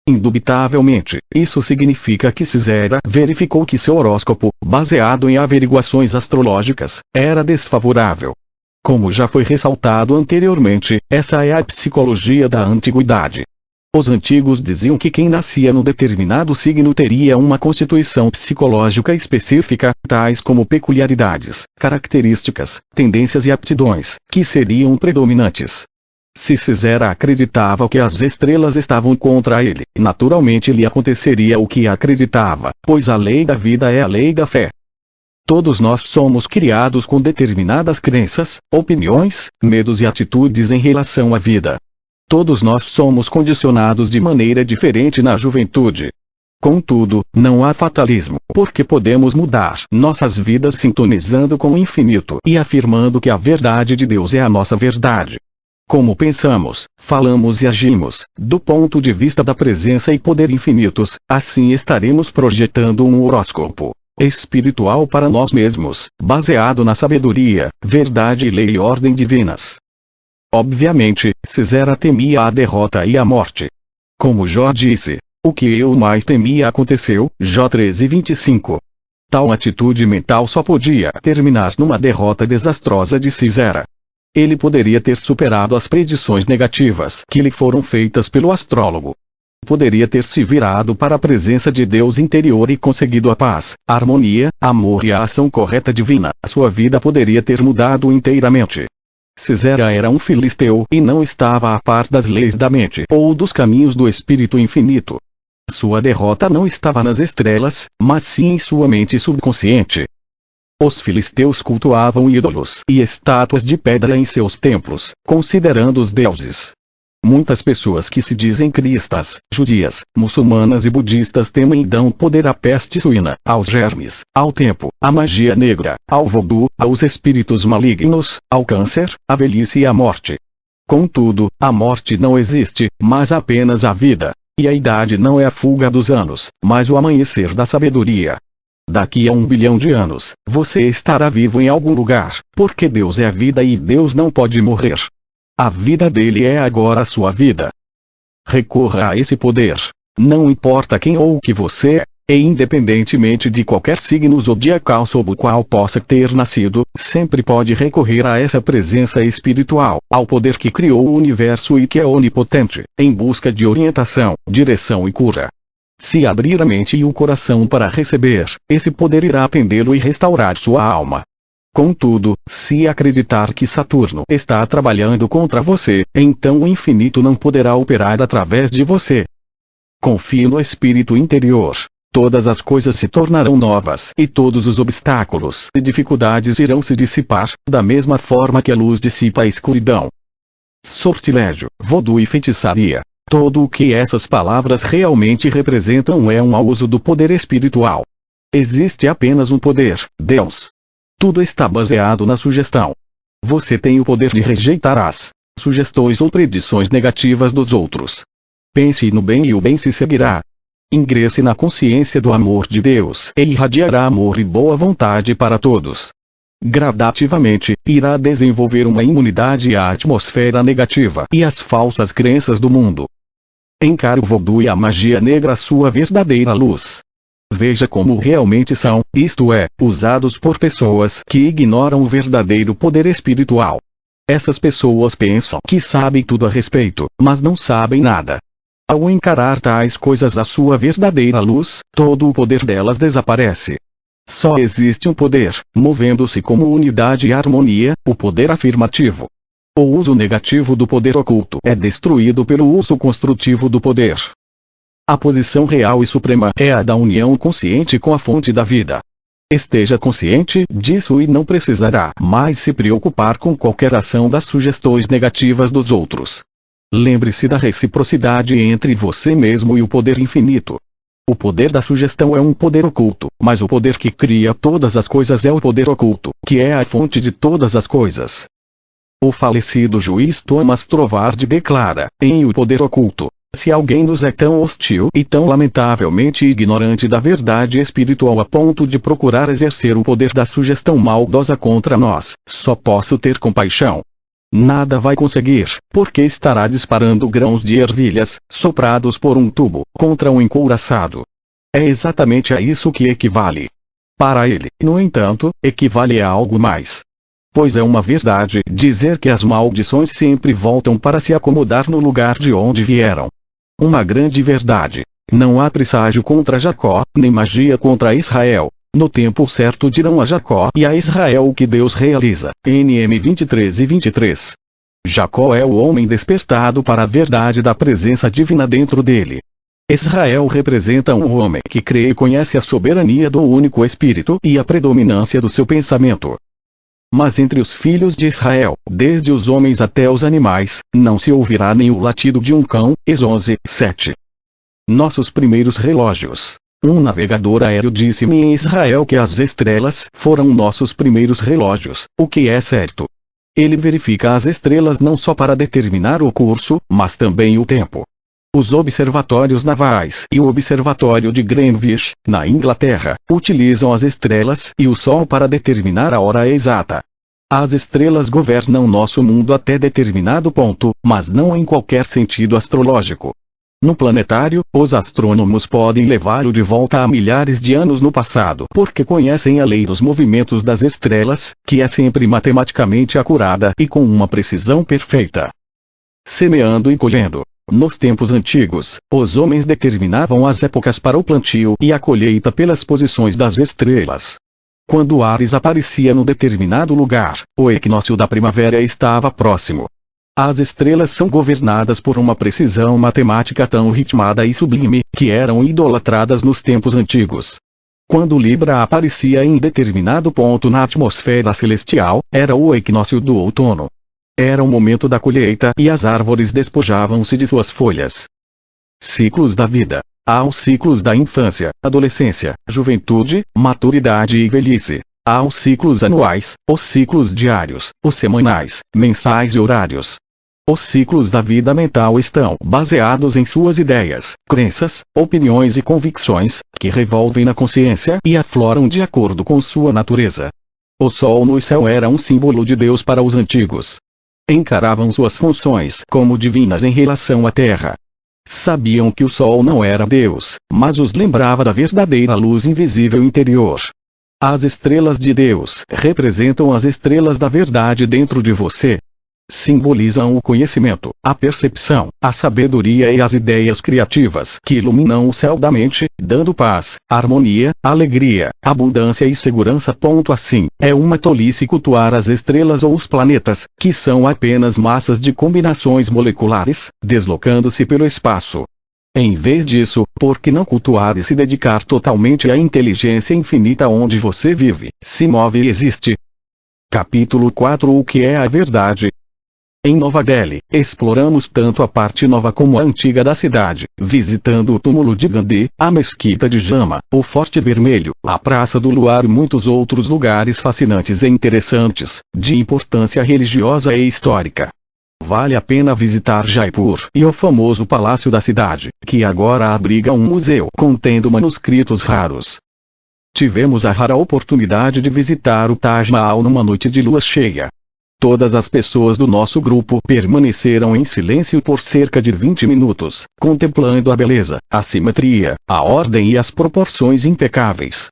Indubitavelmente, isso significa que Cisera verificou que seu horóscopo, baseado em averiguações astrológicas, era desfavorável. Como já foi ressaltado anteriormente, essa é a psicologia da antiguidade. Os antigos diziam que quem nascia no determinado signo teria uma constituição psicológica específica, tais como peculiaridades, características, tendências e aptidões, que seriam predominantes. Se Sisera acreditava que as estrelas estavam contra ele, naturalmente lhe aconteceria o que acreditava, pois a lei da vida é a lei da fé. Todos nós somos criados com determinadas crenças, opiniões, medos e atitudes em relação à vida. Todos nós somos condicionados de maneira diferente na juventude. Contudo, não há fatalismo, porque podemos mudar nossas vidas sintonizando com o infinito e afirmando que a verdade de Deus é a nossa verdade. Como pensamos, falamos e agimos, do ponto de vista da presença e poder infinitos, assim estaremos projetando um horóscopo espiritual para nós mesmos, baseado na sabedoria, verdade e lei e ordem divinas. Obviamente, Sisera temia a derrota e a morte. Como Jó disse, o que eu mais temia aconteceu, Jó 13:25. Tal atitude mental só podia terminar numa derrota desastrosa de Sisera. Ele poderia ter superado as predições negativas que lhe foram feitas pelo astrólogo. Poderia ter se virado para a presença de Deus interior e conseguido a paz, a harmonia, amor e a ação correta divina. Sua vida poderia ter mudado inteiramente. Sisera era um filisteu e não estava a par das leis da mente ou dos caminhos do Espírito Infinito. Sua derrota não estava nas estrelas, mas sim em sua mente subconsciente. Os filisteus cultuavam ídolos e estátuas de pedra em seus templos, considerando-os deuses. Muitas pessoas que se dizem cristãs, judias, muçulmanas e budistas temem e dão poder à peste suína, aos germes, ao tempo, à magia negra, ao vodu, aos espíritos malignos, ao câncer, à velhice e à morte. Contudo, a morte não existe, mas apenas a vida. E a idade não é a fuga dos anos, mas o amanhecer da sabedoria. Daqui a 1 bilhão de anos, você estará vivo em algum lugar, porque Deus é a vida e Deus não pode morrer. A vida dele é agora a sua vida. Recorra a esse poder. Não importa quem ou o que você é, e independentemente de qualquer signo zodiacal sob o qual possa ter nascido, sempre pode recorrer a essa presença espiritual, ao poder que criou o universo e que é onipotente, em busca de orientação, direção e cura. Se abrir a mente e o coração para receber, esse poder irá atendê-lo e restaurar sua alma. Contudo, se acreditar que Saturno está trabalhando contra você, então o infinito não poderá operar através de você. Confie no espírito interior. Todas as coisas se tornarão novas e todos os obstáculos e dificuldades irão se dissipar, da mesma forma que a luz dissipa a escuridão. Sortilégio, vodu e feitiçaria. Tudo o que essas palavras realmente representam é um mau uso do poder espiritual. Existe apenas um poder, Deus. Tudo está baseado na sugestão. Você tem o poder de rejeitar as sugestões ou predições negativas dos outros. Pense no bem e o bem se seguirá. Ingresse na consciência do amor de Deus e irradiará amor e boa vontade para todos. Gradativamente, irá desenvolver uma imunidade à atmosfera negativa e às falsas crenças do mundo. Encare o vodu e a magia negra, sua verdadeira luz. Veja como realmente são, isto é, usados por pessoas que ignoram o verdadeiro poder espiritual. Essas pessoas pensam que sabem tudo a respeito, mas não sabem nada. Ao encarar tais coisas à sua verdadeira luz, todo o poder delas desaparece. Só existe um poder, movendo-se como unidade e harmonia, o poder afirmativo. O uso negativo do poder oculto é destruído pelo uso construtivo do poder. A posição real e suprema é a da união consciente com a fonte da vida. Esteja consciente disso e não precisará mais se preocupar com qualquer ação das sugestões negativas dos outros. Lembre-se da reciprocidade entre você mesmo e o poder infinito. O poder da sugestão é um poder oculto, mas o poder que cria todas as coisas é o poder oculto, que é a fonte de todas as coisas. O falecido juiz Thomas Trovard declara, em O Poder Oculto: se alguém nos é tão hostil e tão lamentavelmente ignorante da verdade espiritual a ponto de procurar exercer o poder da sugestão maldosa contra nós, só posso ter compaixão. Nada vai conseguir, porque estará disparando grãos de ervilhas, soprados por um tubo, contra um encouraçado. É exatamente a isso que equivale. Para ele, no entanto, equivale a algo mais. Pois é uma verdade dizer que as maldições sempre voltam para se acomodar no lugar de onde vieram. Uma grande verdade. Não há presságio contra Jacó, nem magia contra Israel. No tempo certo dirão a Jacó e a Israel o que Deus realiza. NM 23 e 23. Jacó é o homem despertado para a verdade da presença divina dentro dele. Israel representa um homem que crê e conhece a soberania do único Espírito e a predominância do seu pensamento. Mas entre os filhos de Israel, desde os homens até os animais, não se ouvirá nem o latido de um cão. Êxodo 11:7. Nossos primeiros relógios. Um navegador aéreo disse-me em Israel que as estrelas foram nossos primeiros relógios, o que é certo. Ele verifica as estrelas não só para determinar o curso, mas também o tempo. Os observatórios navais e o observatório de Greenwich, na Inglaterra, utilizam as estrelas e o Sol para determinar a hora exata. As estrelas governam nosso mundo até determinado ponto, mas não em qualquer sentido astrológico. No planetário, os astrônomos podem levá-lo de volta a milhares de anos no passado porque conhecem a lei dos movimentos das estrelas, que é sempre matematicamente acurada e com uma precisão perfeita. Semeando e colhendo. Nos tempos antigos, os homens determinavam as épocas para o plantio e a colheita pelas posições das estrelas. Quando Áries aparecia no determinado lugar, o equinócio da primavera estava próximo. As estrelas são governadas por uma precisão matemática tão ritmada e sublime, que eram idolatradas nos tempos antigos. Quando Libra aparecia em determinado ponto na atmosfera celestial, era o equinócio do outono. Era o momento da colheita e as árvores despojavam-se de suas folhas. Ciclos da vida. Há os ciclos da infância, adolescência, juventude, maturidade e velhice. Há os ciclos anuais, os ciclos diários, os semanais, mensais e horários. Os ciclos da vida mental estão baseados em suas ideias, crenças, opiniões e convicções, que revolvem na consciência e afloram de acordo com sua natureza. O sol no céu era um símbolo de Deus para os antigos. Encaravam suas funções como divinas em relação à terra. Sabiam que o sol não era Deus, mas os lembrava da verdadeira luz invisível interior. As estrelas de Deus representam as estrelas da verdade dentro de você. Simbolizam o conhecimento, a percepção, a sabedoria e as ideias criativas que iluminam o céu da mente, dando paz, harmonia, alegria, abundância e segurança. Assim, é uma tolice cultuar as estrelas ou os planetas, que são apenas massas de combinações moleculares, deslocando-se pelo espaço. Em vez disso, por que não cultuar e se dedicar totalmente à inteligência infinita onde você vive, se move e existe? Capítulo 4 O que é a verdade? Em Nova Delhi, exploramos tanto a parte nova como a antiga da cidade, visitando o túmulo de Gandhi, a mesquita de Jama, o Forte Vermelho, a Praça do Luar e muitos outros lugares fascinantes e interessantes, de importância religiosa e histórica. Vale a pena visitar Jaipur e o famoso Palácio da Cidade, que agora abriga um museu contendo manuscritos raros. Tivemos a rara oportunidade de visitar o Taj Mahal numa noite de lua cheia. Todas as pessoas do nosso grupo permaneceram em silêncio por cerca de 20 minutos, contemplando a beleza, a simetria, a ordem e as proporções impecáveis.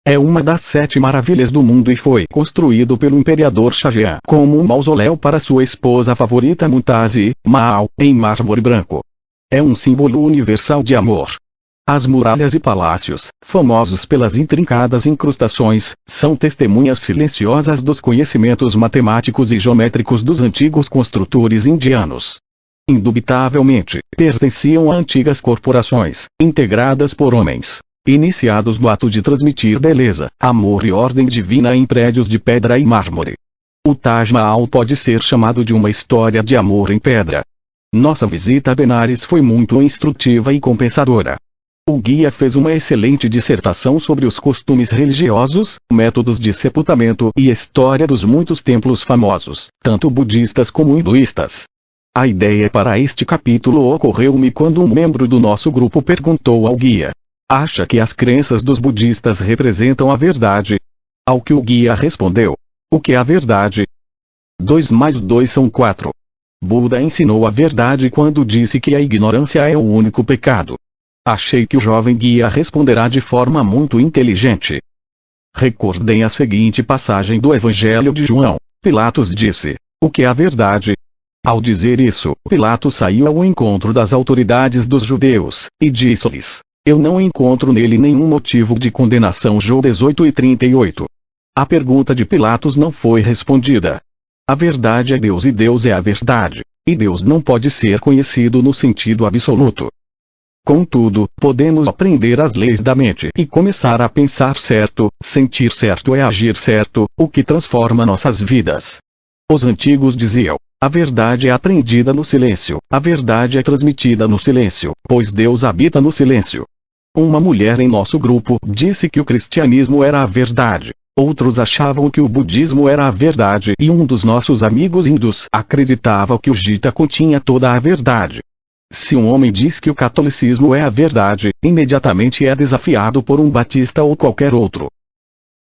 É uma das 7 maravilhas do mundo e foi construído pelo imperador Shah Jahan como um mausoléu para sua esposa favorita Mumtaz Mahal, em mármore branco. É um símbolo universal de amor. As muralhas e palácios, famosos pelas intrincadas incrustações, são testemunhas silenciosas dos conhecimentos matemáticos e geométricos dos antigos construtores indianos. Indubitavelmente, pertenciam a antigas corporações, integradas por homens, iniciados no ato de transmitir beleza, amor e ordem divina em prédios de pedra e mármore. O Taj Mahal pode ser chamado de uma história de amor em pedra. Nossa visita a Benares foi muito instrutiva e compensadora. O guia fez uma excelente dissertação sobre os costumes religiosos, métodos de sepultamento e história dos muitos templos famosos, tanto budistas como hinduístas. A ideia para este capítulo ocorreu-me quando um membro do nosso grupo perguntou ao guia: acha que as crenças dos budistas representam a verdade? Ao que o guia respondeu: o que é a verdade? 2 mais 2 são 4. Buda ensinou a verdade quando disse que a ignorância é o único pecado. Achei que o jovem guia responderá de forma muito inteligente. Recordem a seguinte passagem do Evangelho de João. Pilatos disse: o que é a verdade? Ao dizer isso, Pilatos saiu ao encontro das autoridades dos judeus, e disse-lhes: eu não encontro nele nenhum motivo de condenação. João 18:38. A pergunta de Pilatos não foi respondida. A verdade é Deus e Deus é a verdade, e Deus não pode ser conhecido no sentido absoluto. Contudo, podemos aprender as leis da mente e começar a pensar certo, sentir certo e agir certo, o que transforma nossas vidas. Os antigos diziam: a verdade é aprendida no silêncio, a verdade é transmitida no silêncio, pois Deus habita no silêncio. Uma mulher em nosso grupo disse que o cristianismo era a verdade. Outros achavam que o budismo era a verdade e um dos nossos amigos hindus acreditava que o Gita continha toda a verdade. Se um homem diz que o catolicismo é a verdade, imediatamente é desafiado por um batista ou qualquer outro.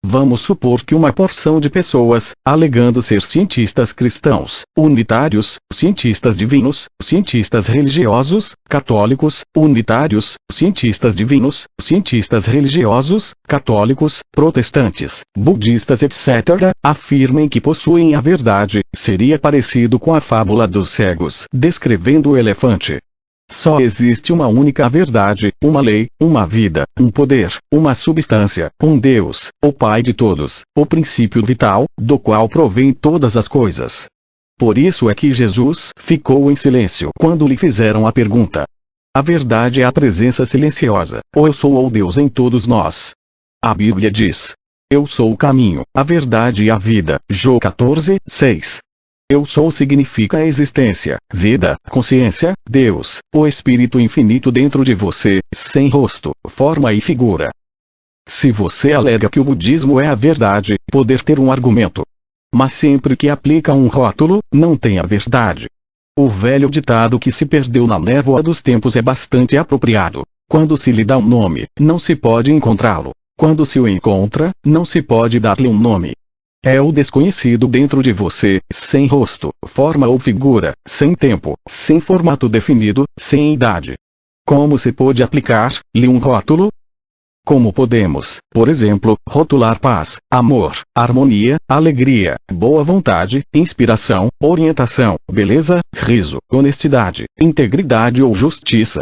Vamos supor que uma porção de pessoas, alegando ser cientistas cristãos, unitários, cientistas divinos, cientistas religiosos, católicos, unitários, cientistas divinos, cientistas religiosos, católicos, protestantes, budistas etc., afirmem que possuem a verdade, seria parecido com a fábula dos cegos descrevendo o elefante. Só existe uma única verdade, uma lei, uma vida, um poder, uma substância, um Deus, o Pai de todos, o princípio vital, do qual provém todas as coisas. Por isso é que Jesus ficou em silêncio quando lhe fizeram a pergunta. A verdade é a presença silenciosa, ou eu sou ou Deus em todos nós. A Bíblia diz: eu sou o caminho, a verdade e a vida. João 14:6. Eu sou significa a existência, vida, consciência, Deus, o Espírito infinito dentro de você, sem rosto, forma e figura. Se você alega que o budismo é a verdade, poder ter um argumento. Mas sempre que aplica um rótulo, não tem a verdade. O velho ditado que se perdeu na névoa dos tempos é bastante apropriado. Quando se lhe dá um nome, não se pode encontrá-lo. Quando se o encontra, não se pode dar-lhe um nome. É o desconhecido dentro de você, sem rosto, forma ou figura, sem tempo, sem formato definido, sem idade. Como se pode aplicar-lhe um rótulo? Como podemos, por exemplo, rotular paz, amor, harmonia, alegria, boa vontade, inspiração, orientação, beleza, riso, honestidade, integridade ou justiça?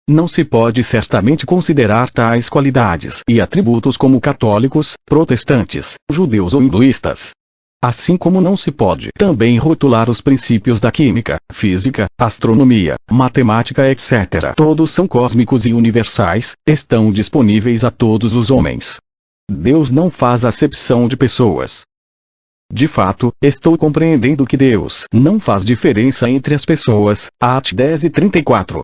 Não se pode certamente considerar tais qualidades e atributos como católicos, protestantes, judeus ou hinduístas. Assim como não se pode também rotular os princípios da química, física, astronomia, matemática etc. Todos são cósmicos e universais, estão disponíveis a todos os homens. Deus não faz acepção de pessoas. De fato, estou compreendendo que Deus não faz diferença entre as pessoas. At 10:34.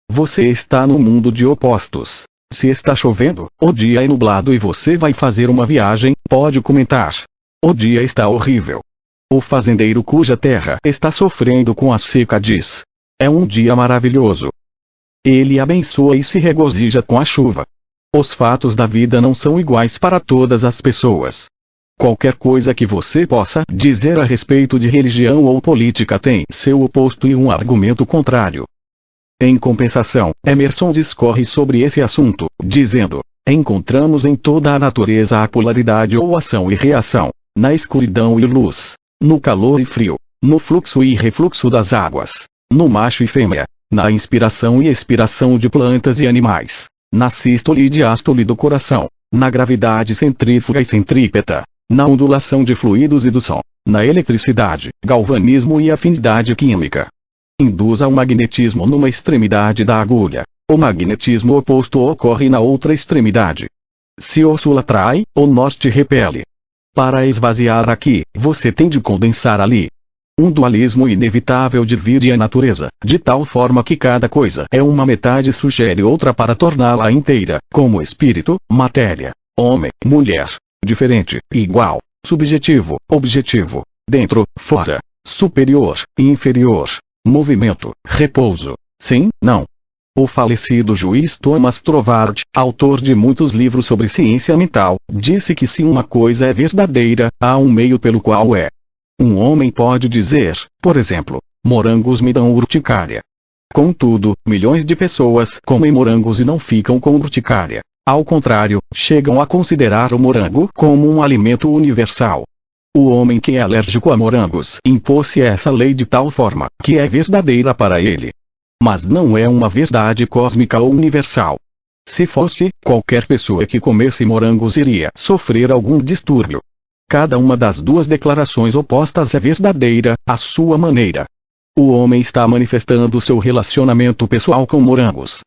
Você está no mundo de opostos. Se está chovendo, o dia é nublado e você vai fazer uma viagem, pode comentar: o dia está horrível. O fazendeiro cuja terra está sofrendo com a seca diz: é um dia maravilhoso. Ele abençoa e se regozija com a chuva. Os fatos da vida não são iguais para todas as pessoas. Qualquer coisa que você possa dizer a respeito de religião ou política tem seu oposto e um argumento contrário. Em compensação, Emerson discorre sobre esse assunto, dizendo: encontramos em toda a natureza a polaridade ou ação e reação, na escuridão e luz, no calor e frio, no fluxo e refluxo das águas, no macho e fêmea, na inspiração e expiração de plantas e animais, na sístole e diástole do coração, na gravidade centrífuga e centrípeta, na ondulação de fluidos e do som, na eletricidade, galvanismo e afinidade química. Induza o magnetismo numa extremidade da agulha. O magnetismo oposto ocorre na outra extremidade. Se o sul atrai, o norte repele. Para esvaziar aqui, você tem de condensar ali. Um dualismo inevitável divide a natureza, de tal forma que cada coisa é uma metade sugere outra para torná-la inteira, como espírito, matéria, homem, mulher, diferente, igual, subjetivo, objetivo, dentro, fora, superior, inferior. Movimento, repouso, sim, não. O falecido juiz Thomas Trovard, autor de muitos livros sobre ciência mental, disse que se uma coisa é verdadeira, há um meio pelo qual é. Um homem pode dizer, por exemplo: morangos me dão urticária. Contudo, milhões de pessoas comem morangos e não ficam com urticária. Ao contrário, chegam a considerar o morango como um alimento universal. O homem que é alérgico a morangos impôs-se essa lei de tal forma que é verdadeira para ele. Mas não é uma verdade cósmica ou universal. Se fosse, qualquer pessoa que comesse morangos iria sofrer algum distúrbio. Cada uma das duas declarações opostas é verdadeira, à sua maneira. O homem está manifestando seu relacionamento pessoal com morangos.